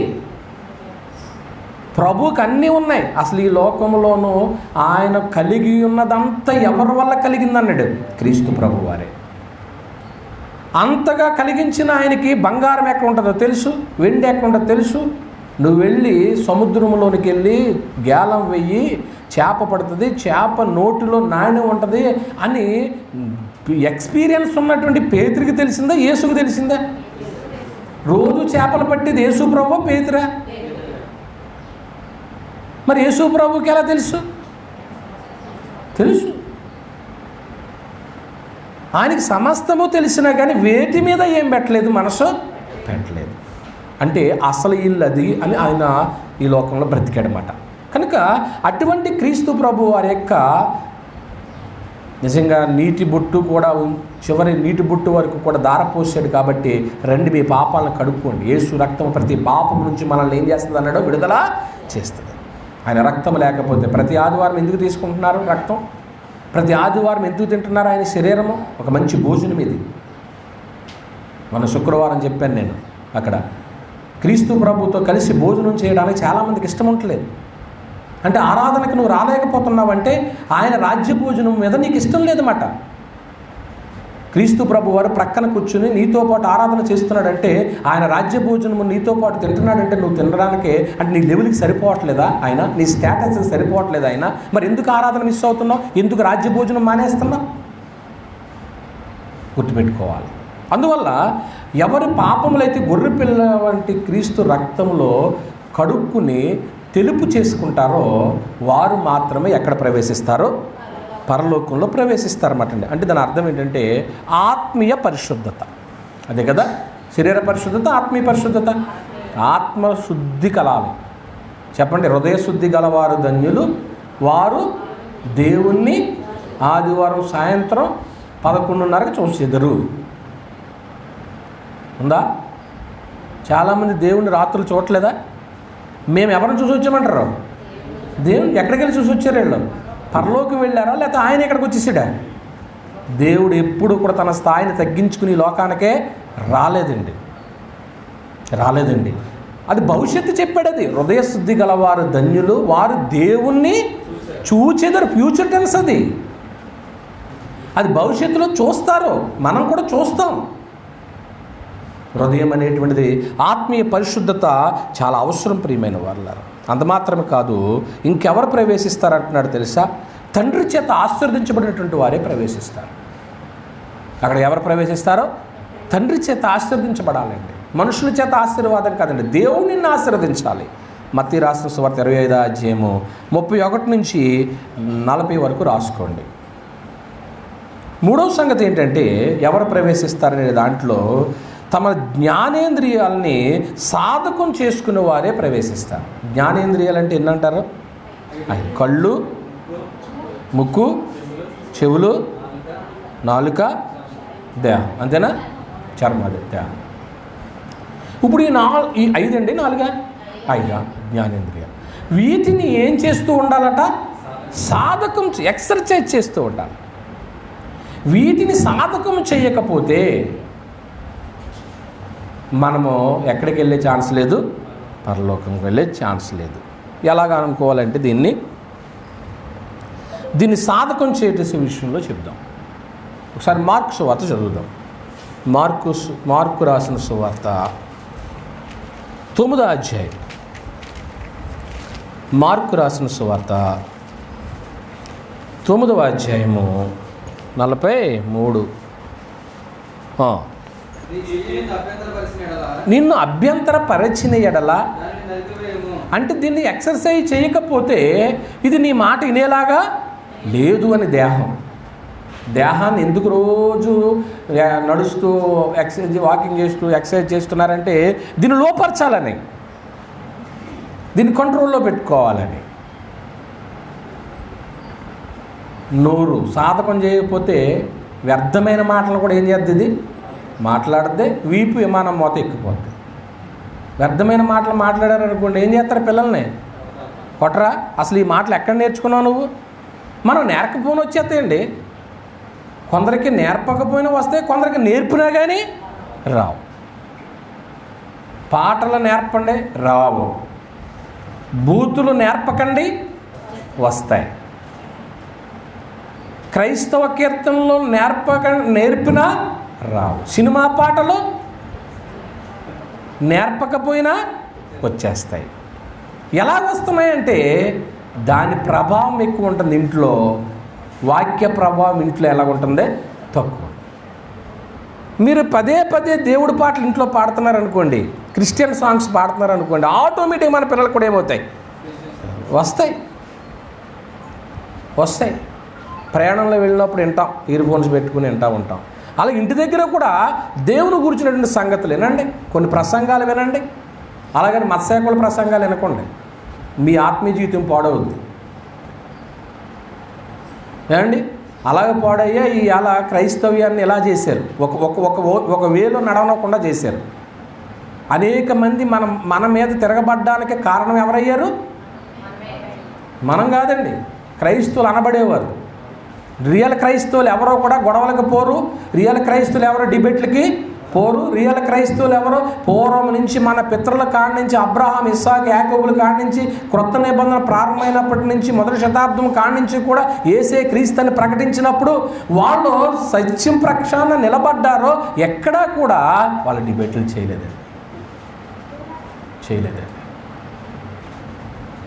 ప్రభువుకి అన్నీ ఉన్నాయి. అసలు ఈ లోకంలోనూ ఆయన కలిగి ఉన్నదంతా ఎవరి వల్ల కలిగిందన్నాడు? క్రీస్తు ప్రభు వారే. అంతగా కలిగించిన ఆయనకి బంగారం ఎక్కడ ఉంటుందో తెలుసు, వెండి ఎక్కడ ఉంటుందో తెలుసు. నువ్వు వెళ్ళి సముద్రంలోనికి వెళ్ళి గేలం వెయ్యి, చేప పడుతుంది, చేప నోటిలో నాణ్యం ఉంటుంది అని ఎక్స్పీరియన్స్ ఉన్నటువంటి పేతురికి తెలిసిందా? యేసుకు తెలిసిందా? రోజు చేపలు పట్టేది యేసు ప్రభు పేతురా? మరి యేసు ప్రభుకి ఎలా తెలుసు? తెలుసు. ఆయనకి సమస్తము తెలిసినా కానీ వేటి మీద ఏం పెట్టలేదు, మనసు పెట్టలేదు. అంటే అసలు ఇల్లు అది అని ఆయన ఈ లోకంలో బ్రతికాడనమాట. కనుక అటువంటి క్రీస్తు ప్రభు వారి యొక్క నిజంగా నీటి బొట్టు కూడా చివరి నీటి బొట్టు వరకు కూడా దారపోసాడు. కాబట్టి రండి మీ పాపాలను కడుక్కోండి. యేసు రక్తం ప్రతి పాపం నుంచి మనల్ని ఏం చేస్తుంది అన్నాడో విడుదల చేస్తుంది. ఆయన రక్తం లేకపోతే ప్రతి ఆదివారం ఎందుకు తీసుకుంటున్నారు రక్తం? ప్రతి ఆదివారం ఎందుకు తింటున్నారు ఆయన శరీరము? ఒక మంచి భోజనం ఇది. మన శుక్రవారం చెప్పాను నేను, అక్కడ క్రీస్తు ప్రభుతో కలిసి భోజనం చేయడానికి చాలామందికి ఇష్టం ఉండలేదు. అంటే ఆరాధనకు నువ్వు రాలేకపోతున్నావంటే ఆయన రాజ్య భోజనం మీద నీకు ఇష్టం లేదన్నమాట. క్రీస్తు ప్రభు వారు ప్రక్కన కూర్చుని నీతో పాటు ఆరాధన చేస్తున్నాడంటే, ఆయన రాజ్య భోజనము నీతో పాటు తింటున్నాడంటే నువ్వు తినడానికే అంటే నీ లెవెల్కి సరిపోవట్లేదా ఆయన? నీ స్టేటస్కి సరిపోవట్లేదా ఆయన? మరి ఎందుకు ఆరాధన మిస్ అవుతున్నావు? ఎందుకు రాజ్య భోజనం మానేస్తున్నావు? గుర్తుపెట్టుకోవాలి. అందువల్ల ఎవరి పాపములైతే గొర్రెపిల్ల వంటి క్రీస్తు రక్తంలో కడుక్కుని తెలుపు చేసుకుంటారో వారు మాత్రమే ఎక్కడ ప్రవేశిస్తారో? పరలోకంలో ప్రవేశిస్తారన్నమాట అండి. అంటే దాని అర్థం ఏంటంటే ఆత్మీయ పరిశుద్ధత. అదే కదా, శరీర పరిశుద్ధత, ఆత్మీయ పరిశుద్ధత. ఆత్మశుద్ధి కలాలి. చెప్పండి, హృదయ శుద్ధి గలవారు ధన్యులు, వారు దేవుణ్ణి ఆదివారం సాయంత్రం 11:30కి చూసేదరు. ఉందా? చాలామంది దేవుణ్ణి రాత్రులు చూడట్లేదా? మేము ఎవరిని చూసి వచ్చామంటారు? దేవుని ఎక్కడికి వెళ్ళి చూసి వచ్చారు వీళ్ళు? పరలోకి వెళ్ళారా లేకపోతే ఆయన ఇక్కడికి వచ్చేసాడా? దేవుడు ఎప్పుడు కూడా తన స్థాయిని తగ్గించుకుని లోకానికే రాలేదండి. అది భవిష్యత్తు చెప్పాడు. అది హృదయ శుద్ధి గలవారు ధన్యులు, వారు దేవుణ్ణి చూచెదరు. ఫ్యూచర్ టెన్స్ అది భవిష్యత్తులో చూస్తారు. మనం కూడా చూస్తాం. హృదయం అనేటువంటిది ఆత్మీయ పరిశుద్ధత చాలా అవసరం ప్రియమైన వాళ్ళారు. అంత మాత్రమే కాదు, ఇంకెవరు ప్రవేశిస్తారంటున్నాడు తెలుసా? తండ్రి చేత ఆశీర్వదించబడినటువంటి వారే ప్రవేశిస్తారు. అక్కడ ఎవరు ప్రవేశిస్తారో? తండ్రి చేత ఆశీర్వదించబడాలండి. మనుషుల చేత ఆశీర్వాదం కాదండి, దేవుడు నిన్ను ఆశీర్వదించాలి. మత్తయి రాసిన సువార్త 25వ అధ్యాయము 31 నుంచి 40 వరకు రాసుకోండి. మూడవ సంగతి ఏంటంటే ఎవరు ప్రవేశిస్తారనే దాంట్లో తమ జ్ఞానేంద్రియాలని సాధకం చేసుకునే వారే ప్రవేశిస్తారు. జ్ఞానేంద్రియాలు అంటే ఎన్నంటారు? కళ్ళు, ముక్కు, చెవులు, నాలుక, దేహం. అంతేనా? చర్మది దేహం. ఇప్పుడు ఈ 5 అండి, 4 జ్ఞానేంద్రియాలు. వీటిని ఏం చేస్తూ ఉండాలట? సాధకం, ఎక్సర్సైజ్ చేస్తూ ఉండాలి. వీటిని సాధకం చేయకపోతే మనము ఎక్కడికి వెళ్ళే ఛాన్స్ లేదు, పరలోకంకి వెళ్ళే ఛాన్స్ లేదు. ఎలాగ అనుకోవాలంటే దీన్ని సాధకం చేసే విషయంలో చెప్దాం. ఒకసారి మార్కు సువార్త చదువుదాం. మార్కు రాసిన సువార్త 9వ అధ్యాయం. మార్కు రాసిన సువార్త 9వ అధ్యాయము 43. నిన్ను అభ్యంతరపరిచిన ఎడల అంటే దీన్ని ఎక్సర్సైజ్ చేయకపోతే ఇది నీ మాట వినేలాగా లేదు అని దేహాన్ని ఎందుకు రోజు నడుస్తూ వాకింగ్ చేస్తూ ఎక్సర్సైజ్ చేస్తున్నారంటే దీన్ని లోపరచాలని, దీన్ని కంట్రోల్లో పెట్టుకోవాలని. నోరు సాధకం చేయకపోతే వ్యర్థమైన మాటలు కూడా ఏం చేద్ది? ఇది మాట్లాడితే వీపు విమానం మోత ఎక్కిపోద్ది. వ్యర్థమైన మాటలు మాట్లాడారనుకోండి ఏం చేస్తారు? పిల్లల్ని కొట్టరా? అసలు ఈ మాటలు ఎక్కడ నేర్చుకున్నావు నువ్వు? మనం నేర్పకపోయినా వచ్చేస్తాయండి. కొందరికి నేర్పకపోయినా వస్తాయి, కొందరికి నేర్పినా కానీ రావు. పాటలు నేర్పండి, రావు. బూతులు నేర్పకండి, వస్తాయి. క్రైస్తవ కీర్తనలు నేర్పినా రావు. సినిమా పాటలు నేర్పకపోయినా వచ్చేస్తాయి. ఎలా వస్తున్నాయంటే దాని ప్రభావం ఎక్కువ ఉంటుంది ఇంట్లో. వాక్య ప్రభావం ఇంట్లో ఎలా ఉంటుంది? తక్కువ. మీరు పదే దేవుడి పాటలు ఇంట్లో పాడుతున్నారనుకోండి, క్రిస్టియన్ సాంగ్స్ పాడుతున్నారనుకోండి, ఆటోమేటిక్గా మన పిల్లలు కూడా ఏమవుతాయి? వస్తాయి. ప్రయాణంలో వెళ్ళినప్పుడు వింటాం, ఇయర్ ఫోన్స్ పెట్టుకుని వింటూ ఉంటాం. అలాగే ఇంటి దగ్గర కూడా దేవుని గురించినటువంటి సంగతులు వినండి, కొన్ని ప్రసంగాలు వినండి. అలాగని మత్స్యకుల ప్రసంగాలు వినకండి, మీ ఆత్మీయ జీవితం పాడవుద్ది. ఏమండి? అలాగే పాడయ్యా అలా క్రైస్తవ్యాన్ని ఎలా చేశారు, ఒక వేలో నడవనకుండా చేశారు. అనేక మంది మన మీద తిరగబడ్డానికి కారణం ఎవరయ్యారు? మనం కాదండి, క్రైస్తవులు అనబడేవారు. రియల్ క్రైస్తవులు ఎవరో కూడా గొడవలకు పోరు, రియల్ క్రైస్తవులు ఎవరో డిబేట్లకి పోరు. రియల్ క్రైస్తవులు ఎవరో పూర్వం నుంచి మన పితరుల కాడి నుంచి అబ్రహాం, ఇస్సాకు, యాకోబుల కాడి నుంచి క్రొత్త నిబంధన ప్రారంభమైనప్పటి నుంచి మొదటి శతాబ్దం కాడి నుంచి కూడా యేసే క్రీస్తుని ప్రకటించినప్పుడు వాళ్ళు సత్యం ప్రక్షాళన నిలబడ్డారో ఎక్కడా కూడా వాళ్ళు డిబేట్లు చేయలేదండి.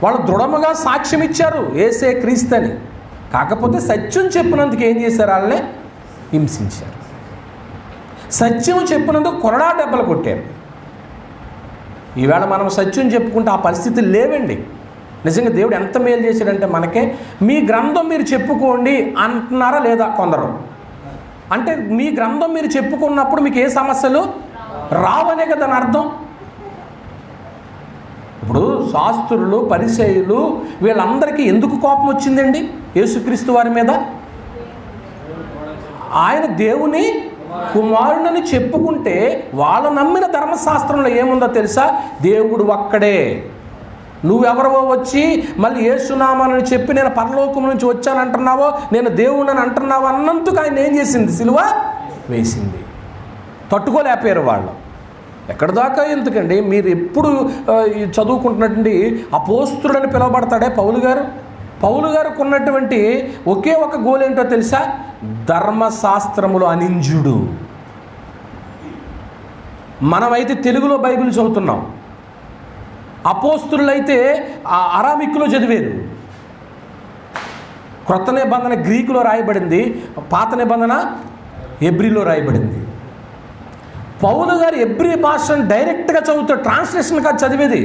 వాళ్ళు దృఢముగా సాక్ష్యం ఇచ్చారు యేసే క్రీస్తుని. కాకపోతే సత్యం చెప్పినందుకు ఏం చేశారు? వాళ్ళని హింసించారు. సత్యం చెప్పినందుకు కొరడా దెబ్బలు కొట్టారు. ఈవేళ మనం సత్యం చెప్పుకుంటే ఆ పరిస్థితులు లేవండి. నిజంగా దేవుడు ఎంత మేలు చేశాడంటే మనకే, మీ గ్రంథం మీరు చెప్పుకోండి అంటున్నారా లేదా కొందరు. అంటే మీ గ్రంథం మీరు చెప్పుకున్నప్పుడు మీకు ఏ సమస్యలు రావనే కదా అని అర్థం. ఇప్పుడు శాస్త్రులు, పరిసయ్యులు వీళ్ళందరికీ ఎందుకు కోపం వచ్చిందండి యేసుక్రీస్తు వారి మీద? ఆయన దేవుని కుమారుడని చెప్పుకుంటే వాళ్ళు నమ్మిన ధర్మశాస్త్రంలో ఏముందో తెలుసా? దేవుడు ఒక్కడే, నువ్వెవరో వచ్చి మళ్ళీ యేసునామాని చెప్పి నేను పరలోకం నుంచి వచ్చానంటున్నావో, నేను దేవుడిని అంటున్నావు అన్నందుకు ఆయన ఏం చేసింది? సిలువ వేసింది. తట్టుకోలేకపోయారు వాళ్ళు. ఎక్కడి దాకా ఎందుకండి? మీరు ఎప్పుడు చదువుకుంటున్నటువంటి అపోస్తుడని పిలువబడతాడే పౌలు గారికి ఉన్నటువంటి ఒకే ఒక గోల్ ఏంటో తెలుసా? ధర్మశాస్త్రములు అనింజుడు. మనమైతే తెలుగులో బైబిల్ చదువుతున్నాం, అపోస్తులైతే అరామిక్లో చదివారు. క్రొత్త నిబంధన గ్రీకులో రాయబడింది, పాత నిబంధన హెబ్రీలో రాయబడింది. పౌలు గారు హెబ్రీ భాషను డైరెక్ట్గా చదువుతాడు, ట్రాన్స్లేషన్ కాదు చదివేది.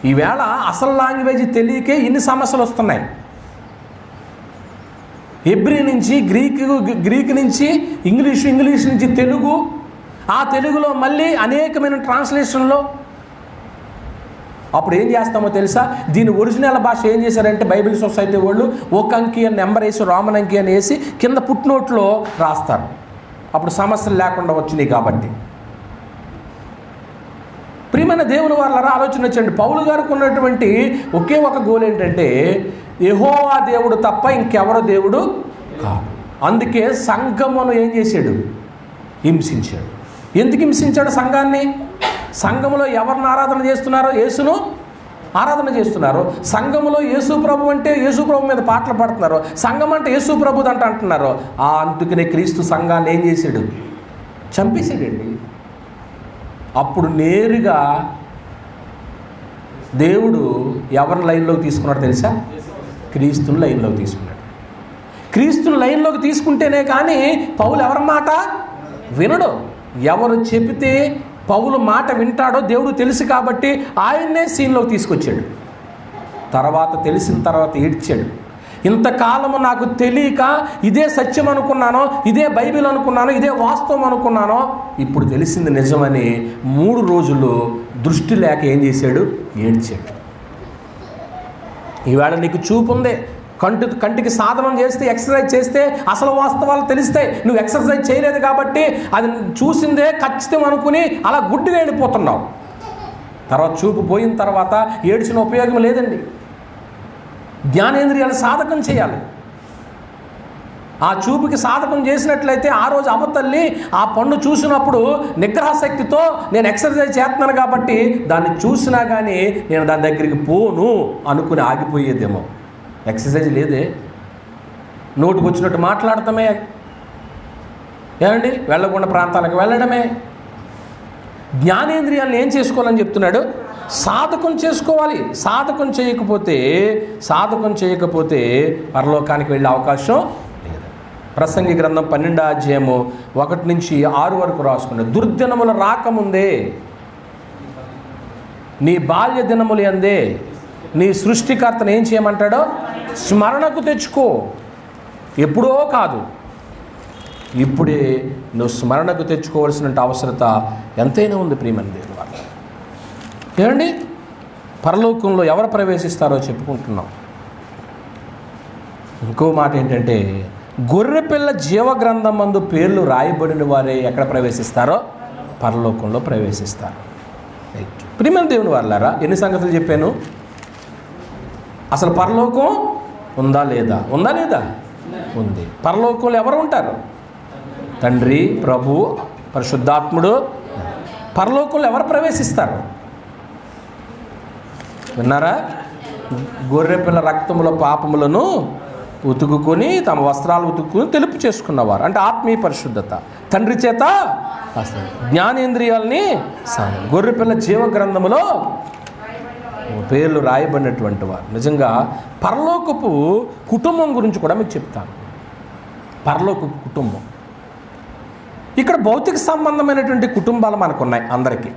ఈవేళ అసలు లాంగ్వేజ్ తెలియకే ఇన్ని సమస్యలు వస్తున్నాయి. హెబ్రీ నుంచి గ్రీక్ నుంచి ఇంగ్లీష్ నుంచి తెలుగు, ఆ తెలుగులో మళ్ళీ అనేకమైన ట్రాన్స్లేషన్లో. అప్పుడు ఏం చేస్తామో తెలుసా? దీని ఒరిజినల్ భాష ఏం చేశారంటే బైబిల్ సొసైటీ వాళ్ళు ఒక అంకి అని నెంబర్ వేసి, రోమన్ అంకి అని వేసి కింద పుట్నోట్లో రాస్తారు. అప్పుడు సమస్యలు లేకుండా వచ్చినాయి కాబట్టి. ప్రియమైన దేవుని వాళ్ళ ఆలోచన వచ్చండి. పౌలు గారికి ఉన్నటువంటి ఒకే ఒక గోల్ ఏంటంటే యెహోవా దేవుడు తప్ప ఇంకెవరో దేవుడు కాదు. అందుకే సంఘమును ఏం చేశాడు? హింసించాడు. ఎందుకు హింసించాడు సంఘాన్ని? సంఘములో ఎవరిని ఆరాధన చేస్తున్నారో? యేసును ఆరాధన చేస్తున్నారు. సంఘములో యేసు ప్రభు అంటే యేసు ప్రభు మీద పాటలు పాడుతున్నారు. సంఘం అంటే యేసు ప్రభుది అంటున్నారు. అందుకనే క్రీస్తు సంఘాన్ని ఏం చేశాడు? చంపేశాడండి. అప్పుడు నేరుగా దేవుడు ఎవరిని లైన్లోకి తీసుకున్నాడు తెలుసా? క్రీస్తుని లైన్లోకి తీసుకున్నాడు. క్రీస్తుని లైన్లోకి తీసుకుంటేనే కానీ పౌలు ఎవరి మాట వినడు. ఎవరు చెబితే పౌలు మాట వింటాడో దేవుడు తెలుసు కాబట్టి ఆయన్నే సీన్లోకి తీసుకొచ్చాడు. తెలిసిన తర్వాత ఏడ్చాడు. ఇంతకాలము నాకు తెలియక ఇదే సత్యం అనుకున్నానో, ఇదే బైబిల్ అనుకున్నానో, ఇదే వాస్తవం అనుకున్నానో, ఇప్పుడు తెలిసింది నిజమని 3 రోజులు దృష్టి లేక ఏం చేశాడు? ఏడ్చాడు. ఈవేళ నీకు చూపు ఉంది, కంటికి సాధనం చేస్తే, ఎక్సర్సైజ్ చేస్తే అసలు వాస్తవాలు తెలుస్తాయి. నువ్వు ఎక్సర్సైజ్ చేయలేదు కాబట్టి అది చూసిందే ఖచ్చితం అనుకుని అలా గుడ్డిగా వెళ్ళిపోతున్నావు. తర్వాత చూపు పోయిన తర్వాత ఏడ్చిన ఉపయోగం లేదండి. జ్ఞానేంద్రియాలు సాధకం చేయాలి. ఆ చూపుకి సాధకం చేసినట్లయితే ఆ రోజు అవ్వతల్లి ఆ పండు చూసినప్పుడు నిగ్రహశక్తితో నేను ఎక్సర్సైజ్ చేస్తున్నాను కాబట్టి దాన్ని చూసినా కానీ నేను దాని దగ్గరికి పోను అనుకుని ఆగిపోయేదేమో. ఎక్సర్సైజ్ లేదే, నోటికి వచ్చినట్టు మాట్లాడటమే, ఏమండి వెళ్ళకుండా ప్రాంతాలకు వెళ్ళడమే. జ్ఞానేంద్రియాలను ఏం చేసుకోవాలని చెప్తున్నాడు? సాధకం చేసుకోవాలి. సాధకం చేయకపోతే పరలోకానికి వెళ్ళే అవకాశం లేదు. ప్రసంగి గ్రంథం 12వ అధ్యాయము 1 నుంచి 6 వరకు రాసుకున్నాడు. దుర్దినములు రాకముందే, నీ బాల్య దినములు యందే నీ సృష్టికర్తను ఏం చేయమంటాడో స్మరణకు తెచ్చుకో. ఎప్పుడో కాదు, ఇప్పుడే నువ్వు స్మరణకు తెచ్చుకోవాల్సిన అవసరత ఎంతైనా ఉంది. ప్రియమైన దేవుని వాళ్ళు, ఏమండి పరలోకంలో ఎవరు ప్రవేశిస్తారో చెప్పుకుంటున్నాం. ఇంకో మాట ఏంటంటే గొర్రెపిల్ల జీవ గ్రంథం మందు పేర్లు రాయబడిన వారే ఎక్కడ ప్రవేశిస్తారో పరలోకంలో ప్రవేశిస్తారు. రైట్. ప్రియమైన దేవుని వాళ్ళారా, ఎన్ని సంగతులు చెప్పాను? అసలు పరలోకం ఉందా లేదా? ఉందా లేదా? ఉంది. పరలోకంలో ఎవరు ఉంటారు? తండ్రి, ప్రభు, పరిశుద్ధాత్ముడు. పరలోకంలో ఎవరు ప్రవేశిస్తారు? విన్నారా? గొర్రెపిల్ల రక్తముల పాపములను ఉతుకుని తమ వస్త్రాలు ఉతుక్కుని తెలుపు చేసుకున్నవారు, అంటే ఆత్మీయ పరిశుద్ధత. తండ్రి చేత జ్ఞానేంద్రియాలని గొర్రెపిల్ల జీవ గ్రంథములో పేర్లు రాయబడినటువంటి వారు. నిజంగా పరలోకపు కుటుంబం గురించి కూడా మీకు చెప్తాను. పరలోకపు కుటుంబం, ఇక్కడ భౌతిక సంబంధమైనటువంటి కుటుంబాలు మనకున్నాయి అందరికీ.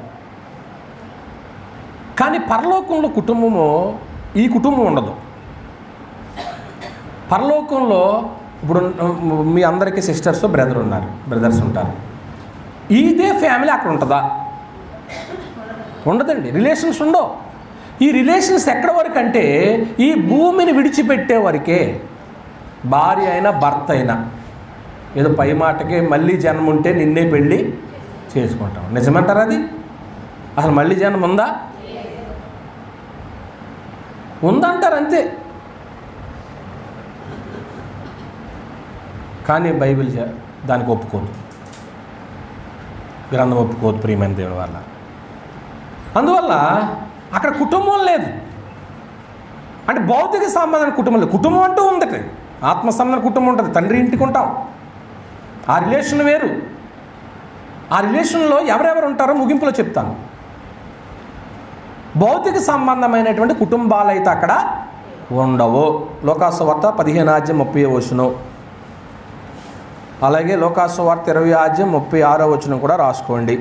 కానీ పరలోకంలో కుటుంబము ఈ కుటుంబం ఉండదు. పరలోకంలో ఇప్పుడు మీ అందరికీ సిస్టర్స్ బ్రదర్స్ ఉంటారు. ఇదే ఫ్యామిలీ అక్కడ ఉంటుందా? ఉండదండి. రిలేషన్స్ ఉండవు. ఈ రిలేషన్స్ ఎక్కడ వరకు అంటే ఈ భూమిని విడిచిపెట్టే వరకే. భార్య అయినా భర్త అయినా ఏదో పై మాటకి మళ్ళీ జన్మ ఉంటే నిన్నే పెళ్ళి చేసుకుంటాం. నిజమంటారా? అది అసలు మళ్ళీ జన్మ ఉందా? ఉందంటారు అంతే. కానీ బైబిల్ దానికి ఒప్పుకోదు, గ్రంథం ఒప్పుకోదు. ప్రియమైన దేవుని వల్ల అందువల్ల అక్కడ కుటుంబం లేదు. అంటే భౌతిక సంబంధమైన కుటుంబం లేదు. కుటుంబం అంటూ ఉంది, ఆత్మ సంబంధమైన కుటుంబం ఉంటుంది. తండ్రి ఇంటికి ఉంటాం, ఆ రిలేషన్ వేరు. ఆ రిలేషన్లో ఎవరెవరు ఉంటారో ముగింపులో చెప్తాను. భౌతిక సంబంధమైనటువంటి కుటుంబాలు అయితే అక్కడ ఉండవు. లోకాసువార్త 15:30 అలాగే లోకాసువార్త 20:36 కూడా రాసుకోండి.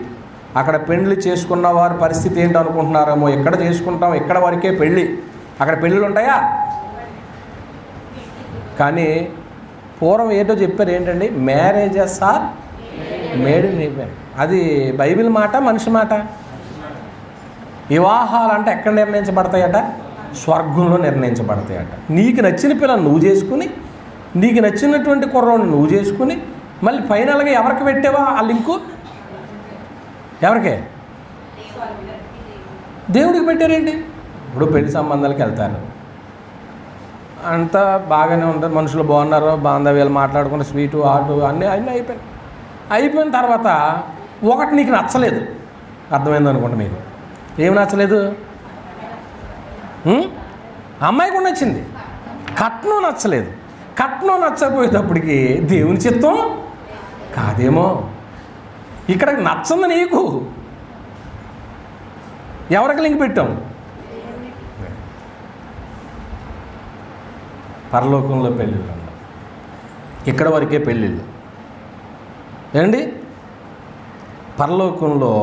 అక్కడ పెళ్లి చేసుకున్న వారి పరిస్థితి ఏంటో అనుకుంటున్నారేమో. ఎక్కడ చేసుకుంటాం, ఎక్కడ వరకే పెళ్ళి, అక్కడ పెళ్ళిళ్ళు ఉంటాయా? కానీ పూర్వం ఏంటో చెప్పారు, ఏంటండి, marriages are made in heaven. అది బైబిల్ మాట, మనిషి మాట. వివాహాలు అంటే ఎక్కడ నిర్ణయించబడతాయట? స్వర్గంలో నిర్ణయించబడతాయట. నీకు నచ్చిన పిల్లని నువ్వు చేసుకుని, నీకు నచ్చినటువంటి కుర్రోడిని నువ్వు చేసుకుని, మళ్ళీ ఫైనల్గా ఎవరికి పెట్టావా ఆ లింకు? ఎవరికే? దేవుడికి పెట్టారేంటి? ఇప్పుడు పెళ్లి సంబంధాలకు వెళ్తారు, అంతా బాగానే ఉంటుంది, మనుషులు బాగున్నారో బాంధవ్యాలు మాట్లాడుకుని స్వీటు ఆటు అన్నీ అయిపోయిన తర్వాత ఒకటి నీకు నచ్చలేదు. అర్థమైంది అనుకుంటా. మీకు ఏమి నచ్చలేదు? అమ్మాయి కూడా నచ్చింది, కట్నం నచ్చలేదు. కట్నం నచ్చకపోయేటప్పటికి దేవుని చిత్తం కాదేమో. ఇక్కడ నచ్చంది నీకు, ఎవరికి లింక్ పెట్టాం? పరలోకంలో పెళ్ళిళ్ళు ఉండవు, ఇక్కడ వరకే పెళ్ళిళ్ళు. ఏండి, పరలోకంలో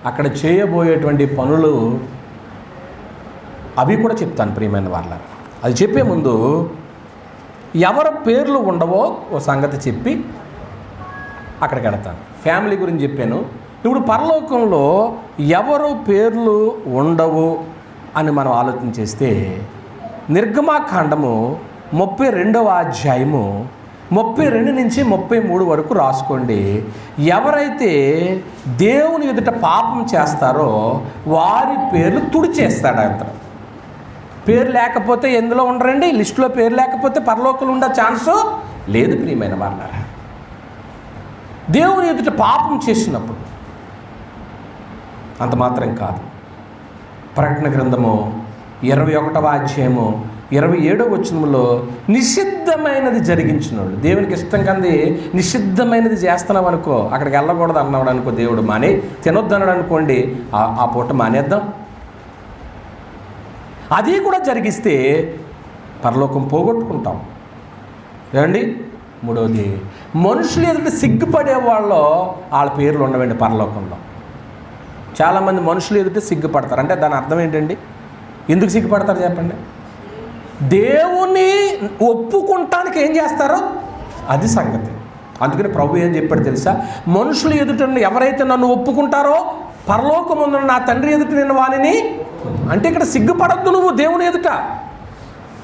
అక్కడ చేయబోయేటువంటి పనులు అవి కూడా చెప్తాను ప్రియమైన వాళ్ళ. అది చెప్పే ముందు ఎవరి పేర్లు ఉండవో ఓ సంగతి చెప్పి అక్కడికి వెళతాను. ఫ్యామిలీ గురించి చెప్పాను. ఇప్పుడు పరలోకంలో ఎవరు పేర్లు ఉండవు అని మనం ఆలోచన చేస్తే నిర్గమాకాండము 32 32 నుంచి 33 వరకు రాసుకోండి. ఎవరైతే దేవుని ఎదుట పాపం చేస్తారో వారి పేర్లు తుడిచేస్తాడు అతను. పేరు లేకపోతే ఎందులో ఉండరండి? లిస్టులో పేరు లేకపోతే పరలోకంలో ఉండే ఛాన్సు లేదు ప్రియమైన వాళ్ళారా. దేవుని ఎదుట పాపం చేసినప్పుడు అంత మాత్రం కాదు. ప్రకటన గ్రంథము 21 27 నిషిద్ధమైనది జరిగించిన వాళ్ళు, దేవునికి ఇష్టం కంది నిషిద్ధమైనది చేస్తున్నాం అనుకో, అక్కడికి వెళ్ళకూడదు అన్నాడు అనుకో, దేవుడు మానే తినొద్దు అన్నాడు అనుకోండి, ఆ పూట మానేద్దాం. అది కూడా జరిగిస్తే పరలోకం పోగొట్టుకుంటాం. ఏమండి? 3వది, మనుషులు ఎదుట సిగ్గుపడే వాళ్ళ పేర్లు ఉండవండి పరలోకంలో. చాలామంది మనుషులు ఎదుట సిగ్గుపడతారు. అంటే దాని అర్థం ఏంటండి? ఎందుకు సిగ్గుపడతారు చెప్పండి? దేవుని ఒప్పుకుంటానికి ఏం చేస్తారో అది సంగతి. అందుకని ప్రభు ఏం చెప్పాడు తెలుసా? మనుషులు ఎదుట ఎవరైతే నన్ను ఒప్పుకుంటారో పరలోకమున్న నా తండ్రి ఎదుట నేను వానిని. అంటే ఇక్కడ సిగ్గుపడద్దు నువ్వు దేవుని ఎదుట.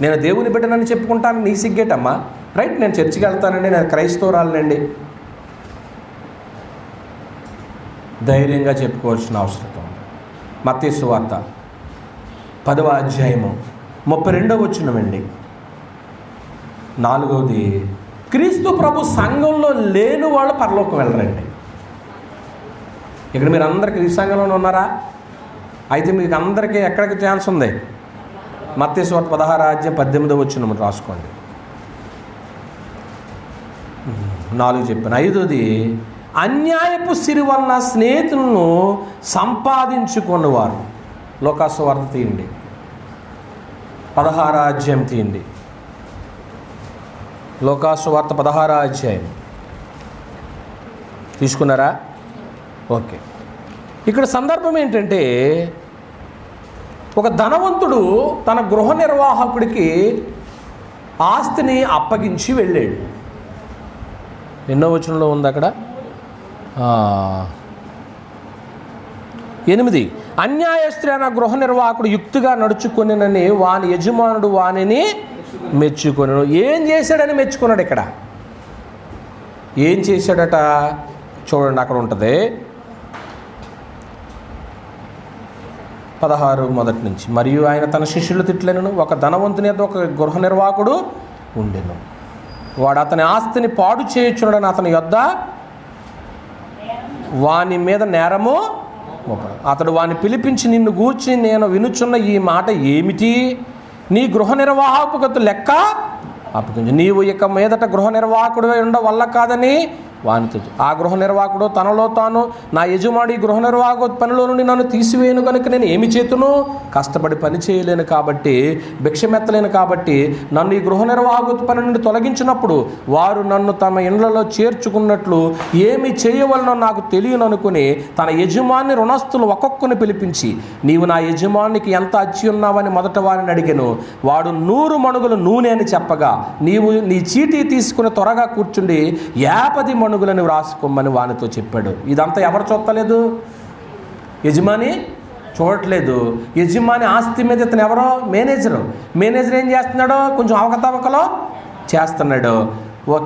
నేను దేవుని బిడ్డనని చెప్పుకుంటాను, నీ సిగ్గేటమ్మా. రైట్, నేను చర్చికి వెళ్తానండి, నేను క్రైస్తవురాలనండి, ధైర్యంగా చెప్పుకోవాల్సిన అవసరం ఉంది. మత్తయి సువార్త 10వ అధ్యాయము 32వ వచనమండి. 4వది, క్రీస్తు ప్రభు సంఘంలో లేని వాళ్ళు పరలోకం వెళ్ళరండి. ఇక్కడ మీరు అందరు క్రీస్తు సంఘంలోనే ఉన్నారా? అయితే మీకు అందరికీ ఎక్కడికి ఛాన్స్ ఉంది? మత్తయి సువార్త 16వ అధ్యాయం 18వ వచనం రాసుకోండి. 4 చెప్పాను. 5వది, అన్యాయపు సిరి వలన స్నేహితులను సంపాదించుకున్నవారు. లోకాసు వార్త తీయండి, 16వ అధ్యాయం తీయండి. లోకాసు వార్త 16వ అధ్యాయం తీసుకున్నారా? ఓకే. ఇక్కడ సందర్భం ఏంటంటే, ఒక ధనవంతుడు తన గృహ నిర్వాహకుడికి ఆస్తిని అప్పగించి వెళ్ళాడు. ఎన్నో వచనంలో ఉంది అక్కడ? 8, అన్యాయస్తుడైన గృహ నిర్వాహకుడు యుక్తిగా నడుచుకొనినని వాని యజమానుడు వానిని మెచ్చుకొనెను. ఏం చేశాడని మెచ్చుకున్నాడు. ఇక్కడ ఏం చేశాడట చూడండి, అక్కడ ఉంటుంది 16 మొదటి నుంచి. మరియు ఆయన తన శిష్యులు తిట్లెను, ఒక ధనవంతుని యొక్క ఒక గృహ నిర్వాహకుడు ఉండెను. వాడు అతని ఆస్తిని పాడు చేయుచున్నాడని అతని యొద్ద వాని మీద నేరము మోపడు. అతడు వాని పిలిపించి, నిన్ను గూర్చి నేను వినుచున్న ఈ మాట ఏమిటి? నీ గృహ నిర్వాహకుడు లెక్క అప్పగించు. నీవు ఇక మీదట గృహ నిర్వాహకుడు ఉండవల్ల కాదని వానితో. ఆ గృహ నిర్వాహకుడు తనలో తాను, నా యజమాని గృహ నిర్వాహకు పనిలో నుండి నన్ను తీసివేయను కనుక నేను ఏమి చేతును? కష్టపడి పని చేయలేను కాబట్టి, భిక్షమెత్తలేను కాబట్టి నన్ను ఈ గృహ నిర్వాహకు పని నుండి తొలగించినప్పుడు వారు నన్ను తమ ఇండ్లలో చేర్చుకున్నట్లు ఏమి చేయవలనో నాకు తెలియను అనుకుని తన యజమాని రుణస్తులు ఒక్కొక్కని పిలిపించి, నీవు నా యజమానికి ఎంత అచ్చి ఉన్నావని మొదట వారిని అడిగాను. వాడు 100 మణుగుల నూనె అని చెప్పగా, నీవు నీ చీటీ తీసుకుని త్వరగా కూర్చుండి 50 మణుగులను వ్రాసుకోమని వానితో చెప్పాడు. ఇదంతా ఎవరు చూడలేదు? యజమాని చూడట్లేదు. యజమాని ఆస్తి మీద ఇతను ఎవరో మేనేజర్ ఏం చేస్తున్నాడో కొంచెం అవకతవకలో చేస్తున్నాడు.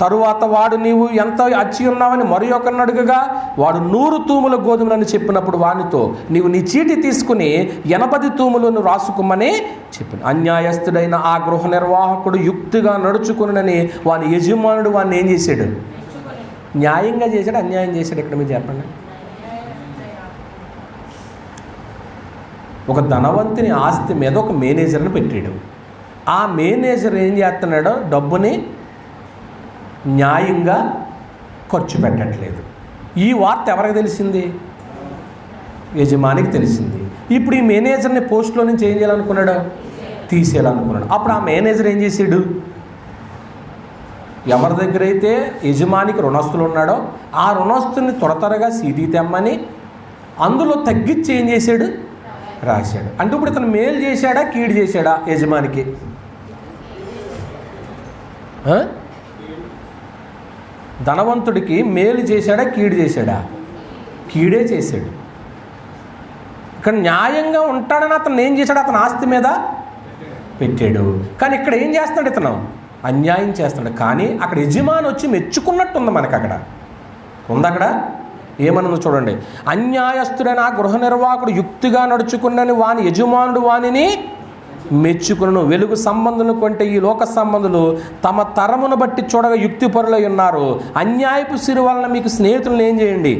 తరువాత వాడు, నీవు ఎంత అచ్చి ఉన్నావని మరి ఒకరిని అడుగగా, వాడు 100 తూముల గోధుమలని చెప్పినప్పుడు వానితో, నీవు నీ చీటి తీసుకుని 80 తూములను రాసుకోమని చెప్పాను. అన్యాయస్తుడైన ఆ గృహ నిర్వాహకుడు యుక్తిగా నడుచుకునని వాని యజమానుడు వాడిని ఏం చేశాడు? న్యాయంగా చేశాడు, అన్యాయం చేశాడు? ఇక్కడ మీరు చెప్పండి. ఒక ధనవంతుని ఆస్తి మీద ఒక మేనేజర్ని పెట్టాడు. ఆ మేనేజర్ ఏం చేస్తున్నాడో డబ్బుని న్యాయంగా ఖర్చు పెట్టట్లేదు. ఈ వార్త ఎవరికి తెలిసింది? యజమానికి తెలిసింది. ఇప్పుడు ఈ మేనేజర్ని పోస్ట్లో నుంచి ఏం చేయాలనుకున్నాడు? తీసేయాలనుకున్నాడు. అప్పుడు ఆ మేనేజర్ ఏం చేశాడు? ఎవరి దగ్గర అయితే యజమానికి రుణస్తులు ఉన్నాడో ఆ రుణస్తుని త్వరగా సీటీ తెమ్మని అందులో తగ్గించి ఏం చేశాడు? రాశాడు. అంటే ఇప్పుడు ఇతను మేలు చేశాడా, కీడు చేశాడా యజమానికి? ధనవంతుడికి మేలు చేశాడా, కీడు చేశాడా? కీడే చేశాడు. ఇక్కడ న్యాయంగా ఉంటాడని అతను ఏం చేశాడు? అతను ఆస్తి మీద పెట్టాడు. కానీ ఇక్కడ ఏం చేస్తున్నాడు? ఇతను అన్యాయం చేస్తున్నాడు. కానీ అక్కడ యజమాని వచ్చి మెచ్చుకున్నట్టుంది మనకు. అక్కడ ఉంది. అక్కడ ఏమన్నా చూడండి, అన్యాయస్తుడైన ఆ గృహ నిర్వాహకుడు యుక్తిగా నడుచుకున్నని వాని యజమానుడు వానిని మెచ్చుకును. వెలుగు సంబంధులు కంటే ఈ లోక సంబంధులు తమ తరమును బట్టి చూడగా యుక్తిపరులై ఉన్నారు. అన్యాయపు సిరి వలన మీకు స్నేహితులను ఏం చేయండి?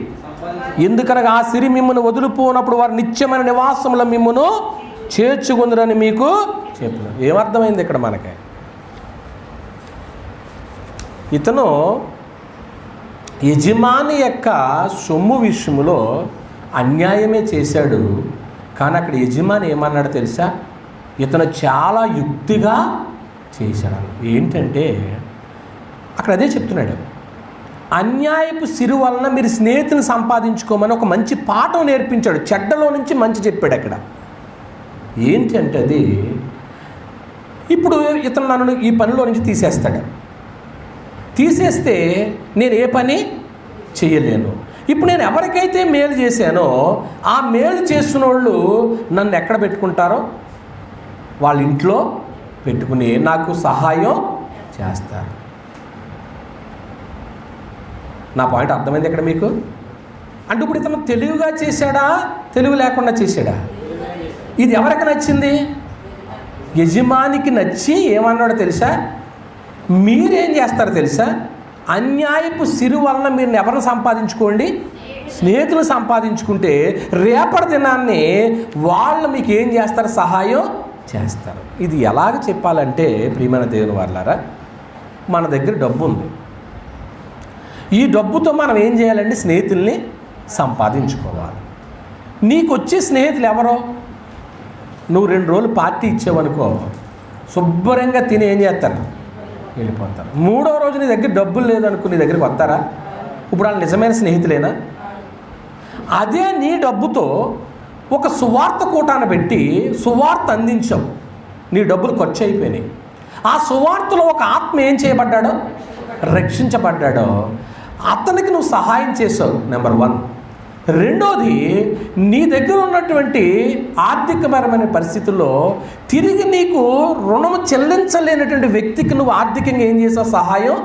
ఎందుకనగా ఆ సిరి మిమ్మల్ని వదిలిపోనప్పుడు వారు నిత్యమైన నివాసంలో మిమ్మల్ని చేర్చుకుందరని మీకు చెప్పిన. ఏమర్థమైంది ఇక్కడ మనకి? ఇతను యజమాని యొక్క సొమ్ము విషయంలో అన్యాయమే చేశాడు. కానీ అక్కడ యజమాని ఏమన్నాడు తెలుసా? ఇతను చాలా యుక్తిగా చేశాడు. ఏంటంటే అక్కడ అదే చెప్తున్నాడు, అన్యాయపు సిరి వలన మీరు స్నేహితుని సంపాదించుకోమని ఒక మంచి పాఠం నేర్పించాడు. చెడ్డలో నుంచి మంచి చెప్పాడు. అక్కడ ఏంటంటే అది, ఇప్పుడు ఇతను నన్ను ఈ పనిలో నుంచి తీసేస్తే నేను ఏ పని చేయలేను. ఇప్పుడు నేను ఎవరికైతే మేలు చేశానో ఆ మేలు చేస్తున్న వాళ్ళు నన్ను ఎక్కడ పెట్టుకుంటారో? వాళ్ళ ఇంట్లో పెట్టుకుని నాకు సహాయం చేస్తారు. నా పాయింట్ అర్థమైంది ఇక్కడ మీకు? అంటే ఇప్పుడు ఇతను తెలివిగా చేశాడా, తెలివి లేకుండా చేశాడా? ఇది ఎవరికి నచ్చింది? యజమానికి నచ్చి ఏమన్నాడో తెలుసా? మీరేం చేస్తారో తెలుసా? అన్యాయపు సిరి వలన మీరు ఎవరిని సంపాదించుకోండి? స్నేహితులు సంపాదించుకుంటే రేపటి దినాన్ని వాళ్ళు మీకు ఏం చేస్తారు? సహాయం చేస్తారు. ఇది ఎలాగ చెప్పాలంటే ప్రియమైన దేవుని వాళ్ళారా, మన దగ్గర డబ్బు ఉంది. ఈ డబ్బుతో మనం ఏం చేయాలంటే స్నేహితుల్ని సంపాదించుకోవాలి. నీకు వచ్చే స్నేహితులు ఎవరో? నువ్వు 2 రోజులు పార్టీ ఇచ్చావనుకో, శుభ్రంగా తిని ఏం చేస్తారు? వెళ్ళిపోతారు. 3వ రోజు నీ దగ్గర డబ్బులు లేదనుకో, నీ దగ్గరికి వస్తారా? ఇప్పుడు వాళ్ళు నిజమైన స్నేహితులేనా? అదే నీ డబ్బుతో ఒక సువార్త కూటాన్ని పెట్టి సువార్త అందించావు, నీ డబ్బులు ఖర్చు అయిపోయినాయి. ఆ సువార్తలో ఒక ఆత్మ ఏం చేయబడ్డాడో? రక్షించబడ్డాడో. అతనికి నువ్వు సహాయం చేసావు, నెంబర్ 1. రెండోది, నీ దగ్గర ఉన్నటువంటి ఆర్థికపరమైన పరిస్థితుల్లో తిరిగి నీకు రుణము చెల్లించలేనటువంటి వ్యక్తికి నువ్వు ఆర్థికంగా ఏం చేసావు? సహాయం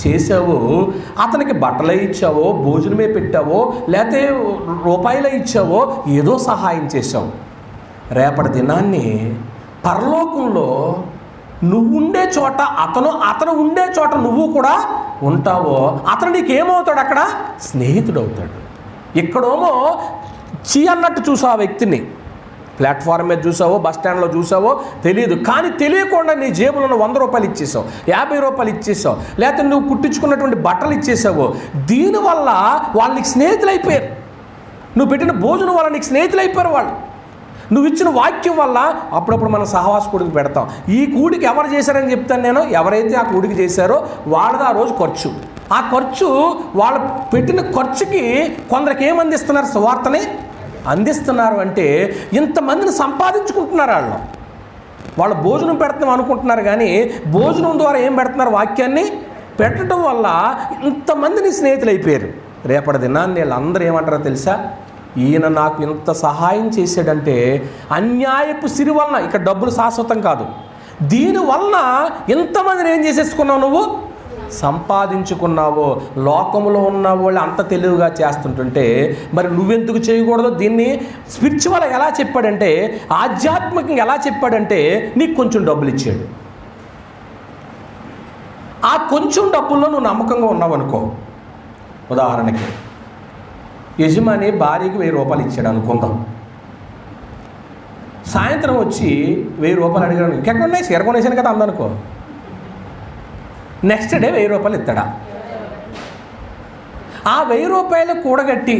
చేసావు. అతనికి బట్టలే ఇచ్చావో, భోజనమే పెట్టావో, లేకపోతే రూపాయలే ఇచ్చావో, ఏదో సహాయం చేసావు. రేపటి దినాన్ని పరలోకంలో నువ్వు ఉండే చోట అతను ఉండే చోట నువ్వు కూడా ఉంటావో, అతను నీకేమవుతాడు? అక్కడ స్నేహితుడు అవుతాడు. ఇక్కడేమో చీ అన్నట్టు చూసావు ఆ వ్యక్తిని, ప్లాట్ఫామ్ మీద చూసావో, బస్ స్టాండ్లో చూసావో తెలియదు, కానీ తెలియకుండా నీ జేబులో 100 రూపాయలు ఇచ్చేసావు, 50 రూపాయలు ఇచ్చేసావు, లేకపోతే నువ్వు కుట్టించుకున్నటువంటి బట్టలు ఇచ్చేసావు. దీనివల్ల వాళ్ళు నీకు స్నేహితులు అయిపోయారు. నువ్వు పెట్టిన భోజనం వల్ల నీకు స్నేహితులు అయిపోయారు వాళ్ళు. నువ్వు ఇచ్చిన వాక్యం వల్ల అప్పుడప్పుడు మనం సహవాస కూడికి పెడతాం. ఈ కూడికి ఎవరు చేశారని చెప్తాను నేను. ఎవరైతే ఆ కూడికి చేశారో వాళ్ళది ఆ రోజు ఖర్చు. ఆ ఖర్చు వాళ్ళు పెట్టిన ఖర్చుకి కొందరికి ఏమందిస్తున్నారు? సువార్తని అందిస్తున్నారు. అంటే ఇంతమందిని సంపాదించుకుంటున్నారు వాళ్ళు భోజనం పెడతాం అనుకుంటున్నారు, కానీ భోజనం ద్వారా ఏం పెడుతున్నారు? వాక్యాన్ని పెట్టడం వల్ల ఇంతమందిని స్నేహితులు అయిపోయారు. రేపటి దినాన్ని వీళ్ళందరూ ఏమంటారో తెలుసా? ఈయన నాకు ఇంత సహాయం చేశాడంటే అన్యాయపు సిరి వలన, ఇక్కడ డబ్బులు శాశ్వతం కాదు, దీనివలన ఎంతమందిని ఏం చేసేసుకున్నావు? నువ్వు సంపాదించుకున్నావో. లోకంలో ఉన్న వాళ్ళు అంత తెలివిగా చేస్తుంటుంటే మరి నువ్వెందుకు చేయకూడదు? దీన్ని స్పిరిచువల్ ఎలా చెప్పాడంటే, ఆధ్యాత్మికంగా ఎలా చెప్పాడంటే, నీకు కొంచెం డబ్బులు ఇచ్చాడు. ఆ కొంచెం డబ్బుల్లో నువ్వు నమ్మకంగా ఉన్నావు అనుకో. ఉదాహరణకి యజమాని భార్యకి 1000 రూపాయలు ఇచ్చాడు అనుకుందాం. సాయంత్రం వచ్చి 1000 రూపాయలు అడిగాడు. ఇంకెక్కడున్నాయి? చీర కొనేసాను కదా అందనుకో. నెక్స్ట్ డే 1000 రూపాయలు ఇస్తాడా? ఆ 1000 రూపాయలు కూడగట్టి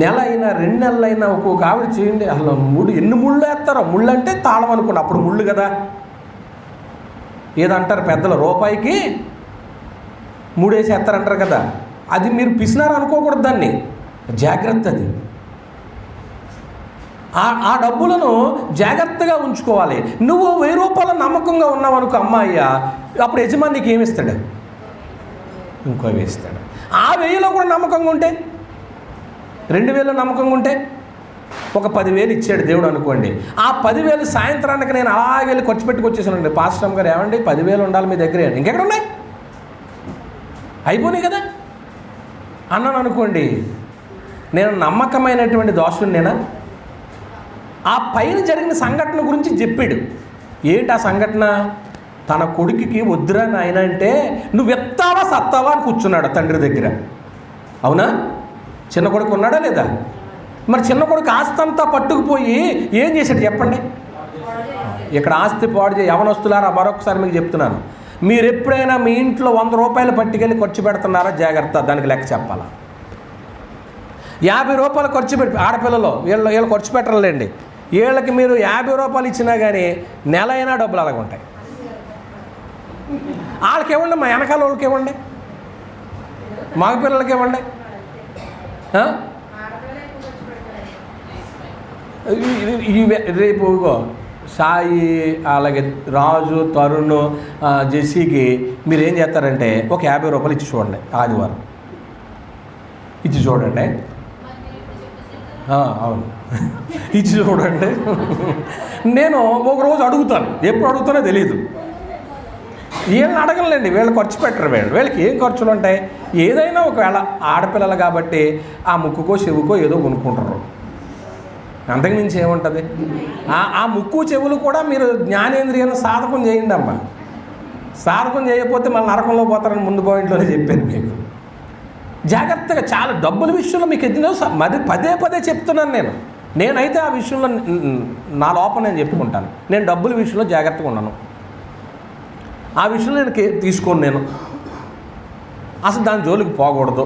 నెల అయినా 2 నెలలైనా ఒక్కొక్క ఆవిడ చేయండి. అసలు ఎన్ని ముళ్ళు వేస్తారో. ముళ్ళు అంటే తాళం అనుకోండి, అప్పుడు ముళ్ళు కదా. ఏదంటారు పెద్దలు, రూపాయికి 3 వేసి వేస్తారంటారు కదా. అది మీరు పిసినారు అనుకోకూడదు, దాన్ని జాగ్రత్త. అది ఆ డబ్బులను జాగ్రత్తగా ఉంచుకోవాలి. నువ్వు 1000 రూపాయల నమ్మకంగా ఉన్నావు అనుకో అమ్మాయ్య, అప్పుడు యజమాని నీకు ఏమిస్తాడు? ఇంకో వేస్తాడు. ఆ 1000లో కూడా నమ్మకంగా ఉంటే, 2000 నమ్మకంగా ఉంటే, ఒక 10,000 ఇచ్చాడు దేవుడు అనుకోండి. ఆ 10,000 సాయంత్రానికి నేను అలాగే వెళ్ళి ఖర్చు పెట్టుకొచ్చేసానండి. పాస్టర్ గారు ఏమండి 10,000 ఉండాలి మీ దగ్గర, ఇంకెక్కడ ఉన్నాయి? అయిపోయినాయి కదా అన్నాను అనుకోండి. నేను నమ్మకమైనటువంటి దోషుడినేనా? ఆ పైన జరిగిన సంఘటన గురించి చెప్పాడు. ఏంటి ఆ సంఘటన? తన కొడుకుకి వద్దురా నాయన అంటే, నువ్వు ఎత్తావా సత్తావా అని కూర్చున్నాడు తండ్రి దగ్గర. అవునా? చిన్న కొడుకు ఉన్నాడా లేదా? మరి చిన్న కొడుకు ఆస్తి అంతా పట్టుకుపోయి ఏం చేశాడు చెప్పండి? ఇక్కడ ఆస్తి పాడు చేసి యవనస్తులారా, మరొకసారి మీకు చెప్తున్నాను, మీరు ఎప్పుడైనా మీ ఇంట్లో 100 రూపాయలు పట్టుకెళ్ళి ఖర్చు పెడుతున్నారా? జాగ్రత్త, దానికి లెక్క చెప్పాలా. 50 రూపాయలు ఖర్చు పెట్టి ఆడపిల్లలు వీళ్ళు ఖర్చు పెట్టరులేండి. వీళ్ళకి మీరు 50 రూపాయలు ఇచ్చినా కానీ నెల అయినా డబ్బులు అలాగ ఉంటాయి. వాళ్ళకి ఇవ్వండి, మా వెనకాల వాళ్ళకి ఇవ్వండి, మగపిల్లలకి ఇవ్వండి. రేపు సాయి, అలాగే రాజు, తరుణ్, జెస్సీకి మీరు ఏం చేస్తారంటే ఒక 50 రూపాయలు ఇచ్చి చూడండి. ఆదివారం ఇచ్చి చూడండి. అవును, ఇచ్చి చూడండి. నేను ఒకరోజు అడుగుతాను, ఎప్పుడు అడుగుతానో తెలియదు. వీళ్ళని అడగలేండి, వీళ్ళు ఖర్చు పెట్టరు. వీళ్ళకి ఏం ఖర్చులు ఉంటాయి? ఏదైనా ఒకవేళ ఆడపిల్లలు కాబట్టి ఆ ముక్కుకో చెవుకో ఏదో కొనుక్కుంటారు, అంతకు మించి ఏముంటుంది? ఆ ముక్కు చెవులు కూడా మీరు జ్ఞానేంద్రియాన్ని సాధకం చేయండి అమ్మా. సాధకం చేయకపోతే మళ్ళీ నరకంలో పోతారని ముందు పాయింట్లోనే చెప్పాను మీకు. జాగ్రత్తగా, చాలా డబ్బుల విషయంలో మీకు ఎన్నో మరి పదే చెప్తున్నాను. నేనైతే ఆ విషయంలో నా లోపల నేను చెప్పుకుంటాను. నేను డబ్బుల విషయంలో జాగ్రత్తగా ఉన్నాను. ఆ విషయంలో నేను తీసుకోను. నేను అసలు దాని జోలికి పోకూడదు.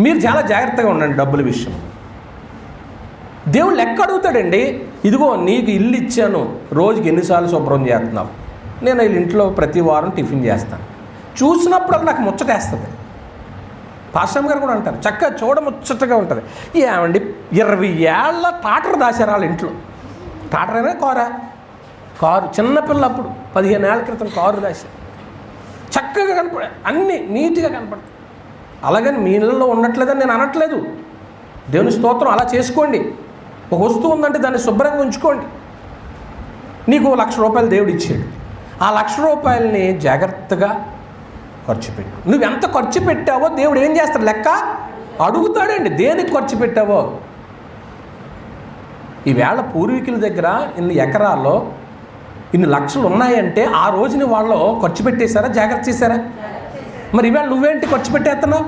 మీరు చాలా జాగ్రత్తగా ఉండండి డబ్బుల విషయం. దేవుడు లెక్క అడుగుతాడండి. ఇదిగో నీకు ఇల్లు ఇచ్చాను, రోజుకి ఎన్నిసార్లు శుభ్రం చేస్తున్నావు? నేను వీళ్ళ ఇంట్లో ప్రతి వారం టిఫిన్ చేస్తాను. చూసినప్పుడు నాకు ముచ్చటేస్తుంది. పాస్టర్ గారు కూడా అంటారు, చక్కగా చూడముచ్చటగా ఉంటుంది. ఏమండి 20 ఏళ్ళ టాటర్ దాశారు వాళ్ళ ఇంట్లో. టాటర్ అయినా కారు చిన్నపిల్ల అప్పుడు 15 ఏళ్ళ క్రితం కారు దాశారు. చక్కగా కనపడే, అన్నీ నీట్గా కనపడతాయి. అలాగని మీ ఇళ్ళల్లో ఉండట్లేదని నేను అనట్లేదు. దేవుని స్తోత్రం, అలా చేసుకోండి. ఒక వస్తువు ఉందంటే దాన్ని శుభ్రంగా ఉంచుకోండి. నీకు 1,00,000 రూపాయలు దేవుడు ఇచ్చాడు. ఆ 1,00,000 రూపాయలని జాగ్రత్తగా ఖర్చు పెట్టు. నువ్వు ఎంత ఖర్చు పెట్టావో దేవుడు ఏం చేస్తాడు? లెక్క అడుగుతాడండి. దేనికి ఖర్చు పెట్టావో. ఈవేళ పూర్వీకుల దగ్గర ఇన్ని ఎకరాల్లో ఇన్ని లక్షలు ఉన్నాయంటే ఆ రోజుని వాళ్ళు ఖర్చు పెట్టేశారా, జాగ్రత్త చేశారా? మరి ఈవేళ నువ్వేంటి ఖర్చు పెట్టేస్తున్నావు?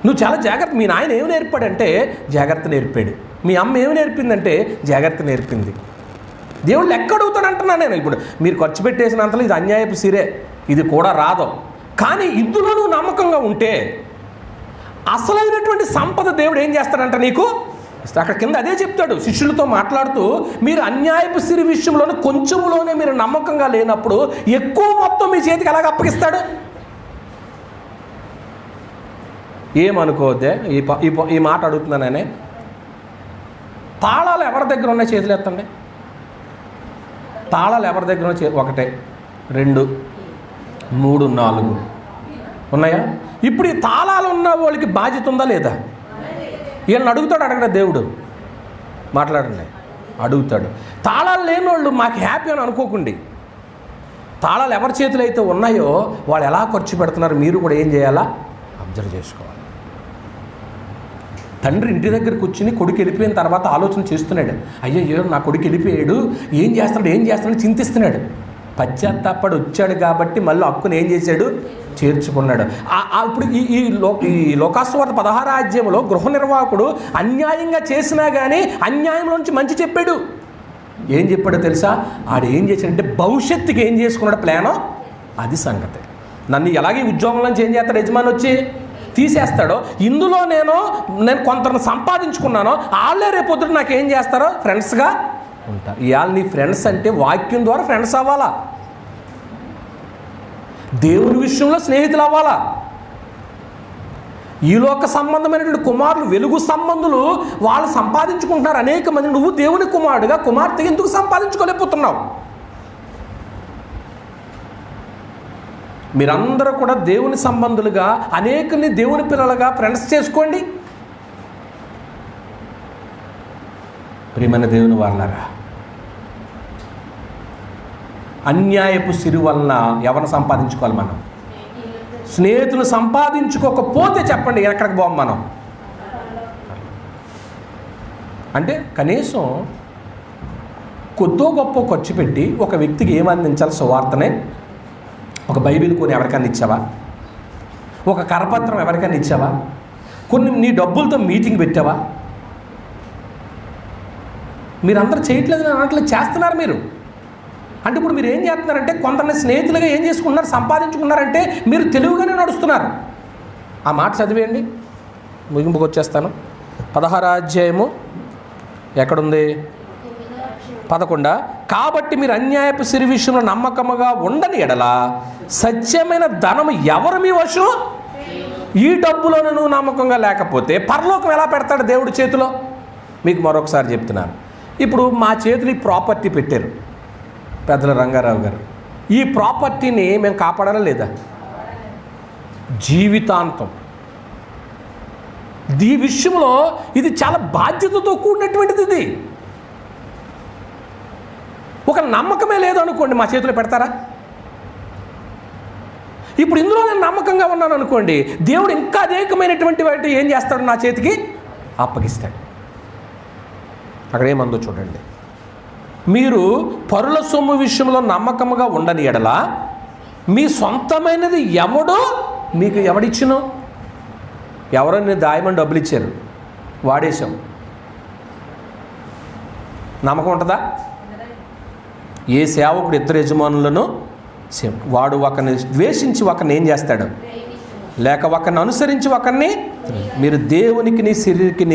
నువ్వు చాలా జాగ్రత్త. మీ నాయన ఏమి నేర్పాడంటే జాగ్రత్త నేర్పాడు. మీ అమ్మ ఏమి నేర్పిందంటే జాగ్రత్త నేర్పింది. దేవుడు లెక్క అడుగుతాడు అంటున్నాను నేను. ఇప్పుడు మీరు ఖర్చు పెట్టేసినంతలో ఇది అన్యాయపు సిరే, ఇది కూడా రాదు. కానీ ఇందులో నువ్వు నమ్మకంగా ఉంటే అసలైనటువంటి సంపద దేవుడు ఏం చేస్తాడంట నీకు? అక్కడ కింద అదే చెప్తాడు శిష్యులతో మాట్లాడుతూ, మీరు అన్యాయపు సిరి విషయంలోనే కొంచెంలోనే మీరు నమ్మకంగా లేనప్పుడు ఎక్కువ మొత్తం మీ చేతికి ఎలాగ అప్పగిస్తాడు? ఏమనుకోవద్దే, ఈ మాట అడుగుతున్నానే. తాళాలు ఎవరి దగ్గర ఉన్నాయి? చేతులు ఎత్తండి. తాళాలు ఎవరి దగ్గర ఉన్నాయి? 1 2 3 4 ఉన్నాయా? ఇప్పుడు ఈ తాళాలు ఉన్న వాళ్ళకి బాధ్యత ఉందా లేదా? వీళ్ళని అడగడా దేవుడు? మాట్లాడండి. అడుగుతాడు. తాళాలు లేని వాళ్ళు మాకు హ్యాపీ అని అనుకోకండి. తాళాలు ఎవరి చేతులు అయితే ఉన్నాయో వాళ్ళు ఎలా ఖర్చు పెడుతున్నారు మీరు కూడా ఏం చేయాలా? అబ్జర్వ్ చేసుకోవాలి. తండ్రి ఇంటి దగ్గర కూర్చుని కొడుకు వెళ్ళిపోయిన తర్వాత ఆలోచన చేస్తున్నాడు. అయ్యో నా కొడుకు వెళ్ళిపోయాడు, ఏం చేస్తాడు చింతిస్తున్నాడు. పశ్చాత్తాపడి వచ్చాడు కాబట్టి మళ్ళీ హక్కుని ఏం చేశాడు? చేర్చుకున్నాడు. ఇప్పుడు ఈ లోకాసువార్త 16వ అధ్యాయంలో గృహ నిర్వాహకుడు అన్యాయంగా చేసినా కానీ అన్యాయంలోంచి మంచి చెప్పాడు. ఏం చెప్పాడో తెలుసా? ఆడు ఏం చేశాడంటే భవిష్యత్తుకి ఏం చేసుకున్నాడు ప్లానో అది సంగతి. నన్ను ఎలాగే ఉద్యోగంలోంచి ఏం చేస్తాడు యజమాని వచ్చి? తీసేస్తాడో. ఇందులో నేను కొంత సంపాదించుకున్నానో వాళ్ళే రేపొద్దున నాకు ఏం చేస్తారో ఫ్రెండ్స్గా ఉంటారు. ఇవాళ నీ ఫ్రెండ్స్ అంటే వాక్యం ద్వారా ఫ్రెండ్స్ అవ్వాలా, దేవుని విషయంలో స్నేహితులు అవ్వాలా. ఈ లోక సంబంధమైనటువంటి కుమారులు, వెలుగు సంబంధులు వాళ్ళు సంపాదించుకుంటున్నారు అనేక మంది. నువ్వు దేవుని కుమారుడుగా కుమార్తె ఎందుకు సంపాదించుకోలేకపోతున్నావు? మీరందరూ కూడా దేవుని సంబంధులుగా అనేకని దేవుని పిల్లలుగా ఫ్రెండ్స్ చేసుకోండి. ప్రియమైన దేవుని వాళ్ళారా, అన్యాయపు సిరి వలన ఎవరిని సంపాదించుకోవాలి మనం? స్నేహితులు సంపాదించుకోకపోతే చెప్పండి ఎక్కడికి పోం మనం? అంటే కనీసం కొద్దో గొప్ప ఖర్చు పెట్టి ఒక వ్యక్తికి ఏం అందించాలి? సువార్తనే. ఒక బైబిల్ కొని ఎవరికైనా ఇచ్చావా? ఒక కరపత్రం ఎవరికైనా ఇచ్చావా? కొన్ని నీ డబ్బులతో మీటింగ్ పెట్టావా? మీరందరూ చేయట్లేదు నేను అనట్లేదు, చేస్తున్నారు మీరు. అంటే ఇప్పుడు మీరు ఏం చేస్తున్నారంటే కొందరిని స్నేహితులుగా ఏం చేసుకుంటున్నారు? సంపాదించుకున్నారంటే మీరు తెలుగుగానే నడుస్తున్నారు. ఆ మాట చదివేయండి, ముగింపుకు వచ్చేస్తాను. 16వ అధ్యాయము ఎక్కడుంది? 11. కాబట్టి మీరు అన్యాయపు సిరి విషయంలో నమ్మకముగా ఉండని ఎడల సత్యమైన ధనము ఎవరు మీ వశం? ఈ డబ్బులోనే నువ్వు నమ్మకంగా లేకపోతే పరలోకం ఎలా పెడతాడు దేవుడి చేతిలో? మీకు మరొకసారి చెప్తున్నాను. ఇప్పుడు మా చేతులు ఈ ప్రాపర్టీ పెట్టారు పెద్దల రంగారావు గారు. ఈ ప్రాపర్టీని మేము కాపాడాలా లేదా? జీవితాంతం ఈ విషయంలో ఇది చాలా బాధ్యతతో కూడినటువంటిది. ఇది ఒక నమ్మకమే లేదు అనుకోండి, మా చేతిలో పెడతారా? ఇప్పుడు ఇందులో నేను నమ్మకంగా ఉన్నాను అనుకోండి, దేవుడు ఇంకా అనేకమైనటువంటి వాటి ఏం చేస్తాడు, నా చేతికి అప్పగిస్తాడు. అక్కడ ఏమందో చూడండి, మీరు పరుల సొమ్ము విషయంలో నమ్మకముగా ఉండని ఎడల మీ సొంతమైనది ఎవడో మీకు ఎవడిచ్చును? ఎవరో నేను దాయమని డబ్బులు ఇచ్చారు, వాడేశాం, నమ్మకం ఉంటుందా? ఏ సేవకుడు ఇద్దరు యజమానులను వాడు ఒకరిని ద్వేషించి ఒకరిని ఏం చేస్తాడు, లేక ఒకరిని అనుసరించి ఒకరిని, మీరు దేవునికి నీ శరీరికి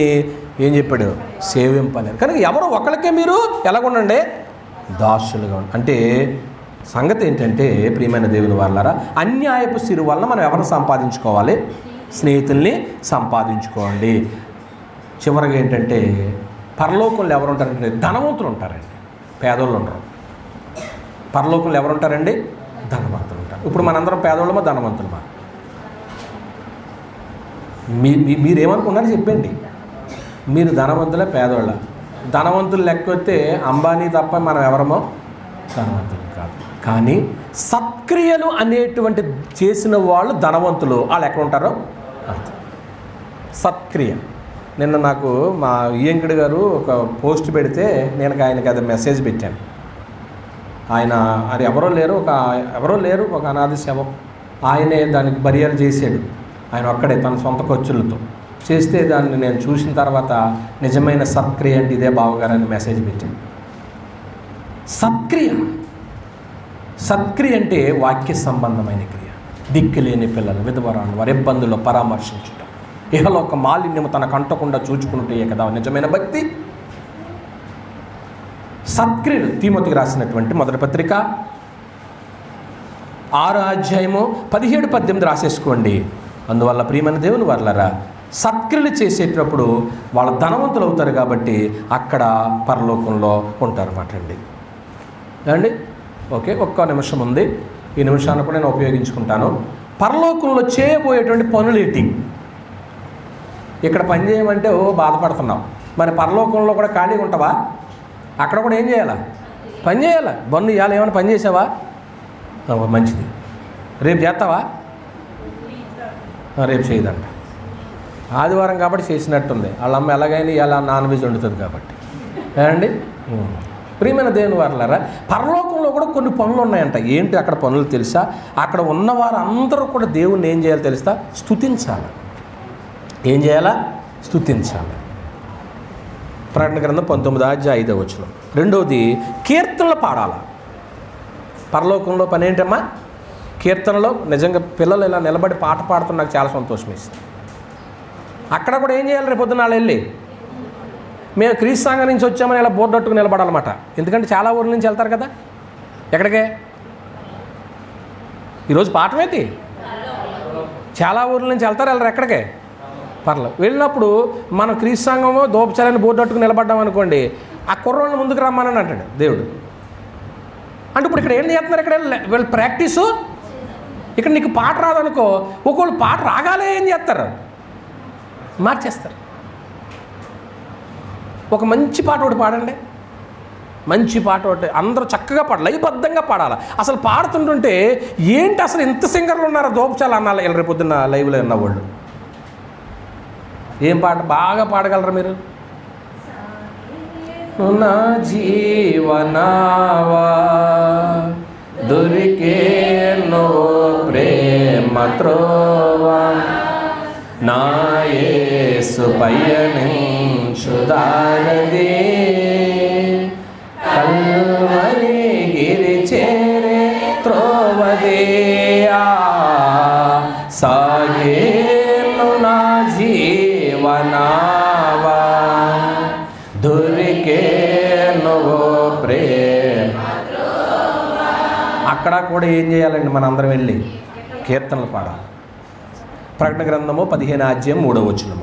ఏం చెప్పాడు, సేవింపలేరు. కనుక ఎవరో ఒకరికే మీరు ఎలాగుండండి, దాసులుగా ఉండండి. అంటే సంగతి ఏంటంటే ప్రియమైన దేవుని వాళ్ళారా, అన్యాయపు సిరు వలన మనం ఎవరిని సంపాదించుకోవాలి, స్నేహితుల్ని సంపాదించుకోండి. చివరిగా ఏంటంటే పరలోకంలో ఎవరు ఉంటారంటే ధనవంతులు ఉంటారండి, పేదోళ్ళు ఉండరు. పరలోకంలో ఎవరు ఉంటారండి, ధనవంతులు ఉంటారు. ఇప్పుడు మనందరం పేదోళ్ళమా ధనవంతులమా? మీరేమనుకున్నారో చెప్పండి. మీరు ధనవంతులే పేదోళ్ళ? ధనవంతులు లెక్కొస్తే అంబానీ తప్ప మనం ఎవరమో ధనవంతులు కాదు. కానీ సత్క్రియలు అనేటువంటి చేసిన వాళ్ళు ధనవంతులు. వాళ్ళు ఎక్కడ ఉంటారో సత్క్రియ. నిన్న నాకు మా ఈయంకుడి గారు ఒక పోస్ట్ పెడితే నేను ఆయనకి అది మెసేజ్ పెట్టాను. ఆయన అది ఎవరో లేరు ఒక అనాథ శవం, ఆయనే దానికి బర్యాలు చేశాడు. ఆయన ఒక్కడే తన సొంత ఖర్చులతో చేస్తే దాన్ని నేను చూసిన తర్వాత నిజమైన సత్క్రియ అంటే ఇదే బావగారని మెసేజ్ పెట్టాను. సత్క్రియ అంటే వాక్య సంబంధమైన క్రియ. దిక్కులేని పిల్లలు, విధవరాలు, వారి ఇబ్బందుల్లో పరామర్శించడం, ఇహలోక మాలిన్యము తనకు అంటకుండా చూచుకుంటే కదా నిజమైన భక్తి. సత్క్రియలు తిమోతికి రాసినటువంటి మొదటి పత్రిక 6 అధ్యాయము 17-18 రాసేసుకోండి. అందువల్ల ప్రియమైన దేవుని వాళ్ళారా, సత్క్రియలు చేసేటప్పుడు వాళ్ళ ధనవంతులు అవుతారు కాబట్టి అక్కడ పరలోకంలో ఉంటారన్నమాట అండి. ఓకే, ఒక్క నిమిషం ఉంది, ఈ నిమిషాన్ని కూడా నేను ఉపయోగించుకుంటాను. పరలోకంలో చేయబోయేటువంటి పనులేంటి? ఇక్కడ పని చేయమంటే బాధపడుతున్నాం, మరి పరలోకంలో కూడా ఖాళీగా ఉంటావా? అక్కడ కూడా ఏం చేయాలా? పని చేయాలా. బన్ను ఇవాళ ఏమైనా పని చేసావా? మంచిది. రేపు చేస్తావా? రేపు చేయదంట. ఆదివారం కాబట్టి చేసినట్టుంది. వాళ్ళ అమ్మ ఎలాగైనా ఇలా నాన్ వెజ్ వండుతుంది కాబట్టి ఏమండి. ప్రియమైన దేవుని వారలారా, పరలోకంలో కూడా కొన్ని పనులు ఉన్నాయంట. ఏంటి అక్కడ పనులు తెలుసా? అక్కడ ఉన్నవారు అందరూ కూడా దేవుణ్ణి ఏం చేయాలో తెలుసా? స్తుతించాలి. ఏం చేయాలా? స్తుతించాలి. ప్రకటన గ్రంథం 19:5. రెండవది కీర్తనలు పాడాలి. పరలోకంలో పని ఏంటమ్మా? కీర్తనలో. నిజంగా పిల్లలు ఇలా నిలబడి పాట పాడుతున్న నాకు చాలా సంతోషం వేసింది. అక్కడ కూడా ఏం చేయాలి? రేపు పొద్దున్న వాళ్ళు వెళ్ళి మేము క్రీస్తు సంఘం నుంచి వచ్చామని ఇలా బోర్డు అట్టుకు నిలబడాలన్నమాట. ఎందుకంటే చాలా ఊర్ల నుంచి వెళ్తారు కదా. ఎక్కడికే? ఈరోజు పాఠం ఏంటి? చాలా ఊర్ల నుంచి వెళ్తారు ఎక్కడికే? పర్లేదు. వెళ్ళినప్పుడు మనం క్రీస్తు సంఘమో దోపచాలని బోర్డు అట్టుకు నిలబడ్డాం అనుకోండి, ఆ కుర్రోళ్ళని ముందుకు రమ్మని అంటాడు దేవుడు. అంటే ఇప్పుడు ఇక్కడ ఏం చేస్తున్నారు? ఇక్కడ వీళ్ళు ప్రాక్టీసు. ఇక్కడ నీకు పాట రాదనుకో, ఒకళ్ళు పాట రాగాలే ఏం చేస్తారు? మార్చేస్తారు. ఒక మంచి పాట ఒకటి పాడండి, మంచి పాట ఒకటి అందరూ చక్కగా పాడాలి, లయబద్ధంగా పాడాలి. అసలు పాడుతుంటుంటే ఏంటి అసలు ఇంత సింగర్లు ఉన్నారో దోపచాలు అన్నాలి. ఇలా రేపు పొద్దున్న లైవ్లో ఉన్నవాళ్ళు ఏం పాట బాగా పాడగలరు మీరు? నా జీవనావా దొరికేనో ప్రేమ త్రోవా నా యేసు పయనించుదానదే కల్వరి గిరి చేరే త్రోవదేయా సాగేను నా జీవనావా దొరికేనో ప్రేమ. అక్కడ కూడా ఏం చేయాలండి? మనందరం వెళ్ళి కీర్తనలు పాడాలి. ప్రకటన గ్రంథము 15:3.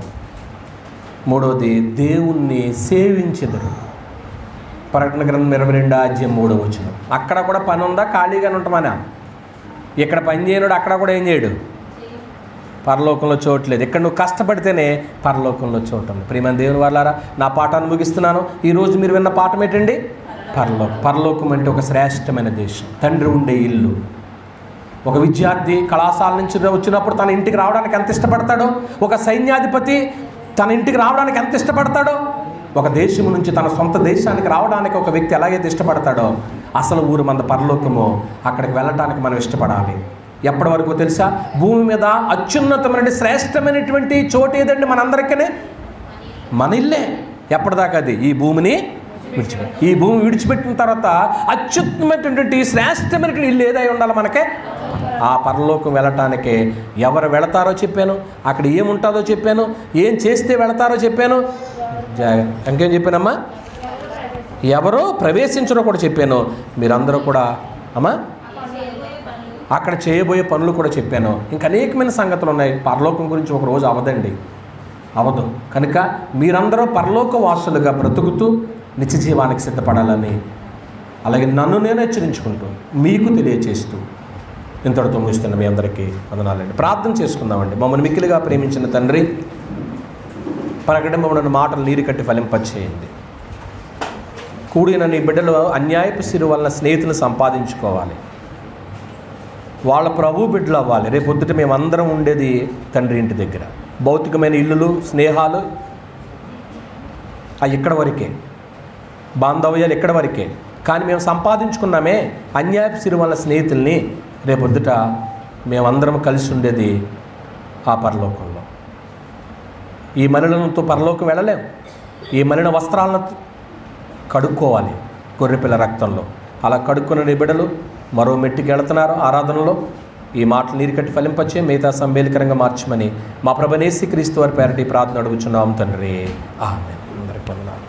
మూడవది దేవుణ్ణి సేవించెదరు. ప్రకటన గ్రంథం 22:3. అక్కడ కూడా పని ఉందా? ఖాళీగానే ఉంటామనా? ఇక్కడ పని చేయనుడు అక్కడ కూడా ఏం చేయడు? పరలోకంలో చోటు లేదు. ఇక్కడ నువ్వు కష్టపడితేనే పరలోకంలో చోటు ఉంది. ప్రియమైన దేవుని వాళ్ళారా, నా పాఠాన్ని ముగిస్తున్నాను. ఈరోజు మీరు విన్న పాఠం ఏంటండి? పరలోకం. పరలోకం అంటే ఒక శ్రేష్టమైన దేశం, తండ్రి ఉండే ఇల్లు. ఒక విద్యార్థి కళాశాల నుంచి వచ్చినప్పుడు తన ఇంటికి రావడానికి ఎంత ఇష్టపడతాడో, ఒక సైన్యాధిపతి తన ఇంటికి రావడానికి ఎంత ఇష్టపడతాడో, ఒక దేశం నుంచి తన సొంత దేశానికి రావడానికి ఒక వ్యక్తి ఎలాగైతే ఇష్టపడతాడో, అసలు ఊరు మన పరలోకము. అక్కడికి వెళ్ళటానికి మనం ఇష్టపడాలి. ఎప్పటి వరకు తెలుసా? భూమి మీద అత్యున్నతమైన శ్రేష్టమైనటువంటి చోటు ఏదండి మనందరికీ? మన ఇల్లే. ఎప్పటిదాకా అది? ఈ భూమిని విడిచిపెట్టి. ఈ భూమి విడిచిపెట్టిన తర్వాత అత్యుత్తమైనటువంటి శ్రేష్టమైనటువంటి ఇల్లు ఏదై ఉండాలి మనకే? ఆ పరలోకం వెళ్ళటానికి ఎవరు వెళతారో చెప్పాను, అక్కడ ఏముంటుందో చెప్పాను, ఏం చేస్తే వెళతారో చెప్పాను, ఇంకేం చెప్పానమ్మా? ఎవరో ప్రవేశించరో కూడా చెప్పాను. మీరందరూ కూడా అమ్మా అక్కడ చేయబోయే పనులు కూడా చెప్పాను. ఇంకా అనేకమైన సంగతులు ఉన్నాయి. పరలోకం గురించి ఒక రోజు అవదండి, అవదు. కనుక మీరందరూ పరలోక వాసులుగా బ్రతుకుతూ నిత్య జీవానికి సిద్ధపడాలని, అలాగే నన్ను నేను హెచ్చరించుకుంటూ మీకు తెలియచేస్తూ ఇంతటితో ముగిస్తున్న మీ అందరికీ వందనాలండి. ప్రార్థన చేసుకుందామండి. మమ్మల్ని మిక్కిలిగా ప్రేమించిన తండ్రి, ప్రకటింపబడిన మాటలు నీరు కట్టి ఫలింపచేయండి. కూడిన నీ బిడ్డలు అన్యాయపు సిరు వలన స్నేహితులు సంపాదించుకోవాలి, వాళ్ళ ప్రభు బిడ్డలు అవ్వాలి. రేపు పొద్దుట మేమందరం ఉండేది తండ్రి ఇంటి దగ్గర. భౌతికమైన ఇల్లులు, స్నేహాలు అవి ఇక్కడ వరకే, బాంధవ్యాలు ఇక్కడ వరకే. కానీ మేము సంపాదించుకున్నామే అన్యాయపు సిరు వలన స్నేహితుల్ని, రేపొద్దుట మేమందరం కలిసి ఉండేది ఆ పరలోకంలో. ఈ మలినంతో పరలోకం వెళ్ళలేం. ఈ మలిన వస్త్రాలను కడుక్కోవాలి గొర్రెపిల్ల రక్తంలో. అలా కడుక్కున్న నీ బిడ్డలు మరో మెట్టికి వెళుతున్నారు ఆరాధనలో. ఈ మాటలు నీరు కట్టి ఫలింపచ్చే మిగతా సంవేదకరంగా మార్చమని మా ప్రభువైన యేసు క్రీస్తు వారి పేరటి ప్రార్థన అడుగుచున్నాం తండ్రి. ఆమేన్. అందరికీ వందనాలు.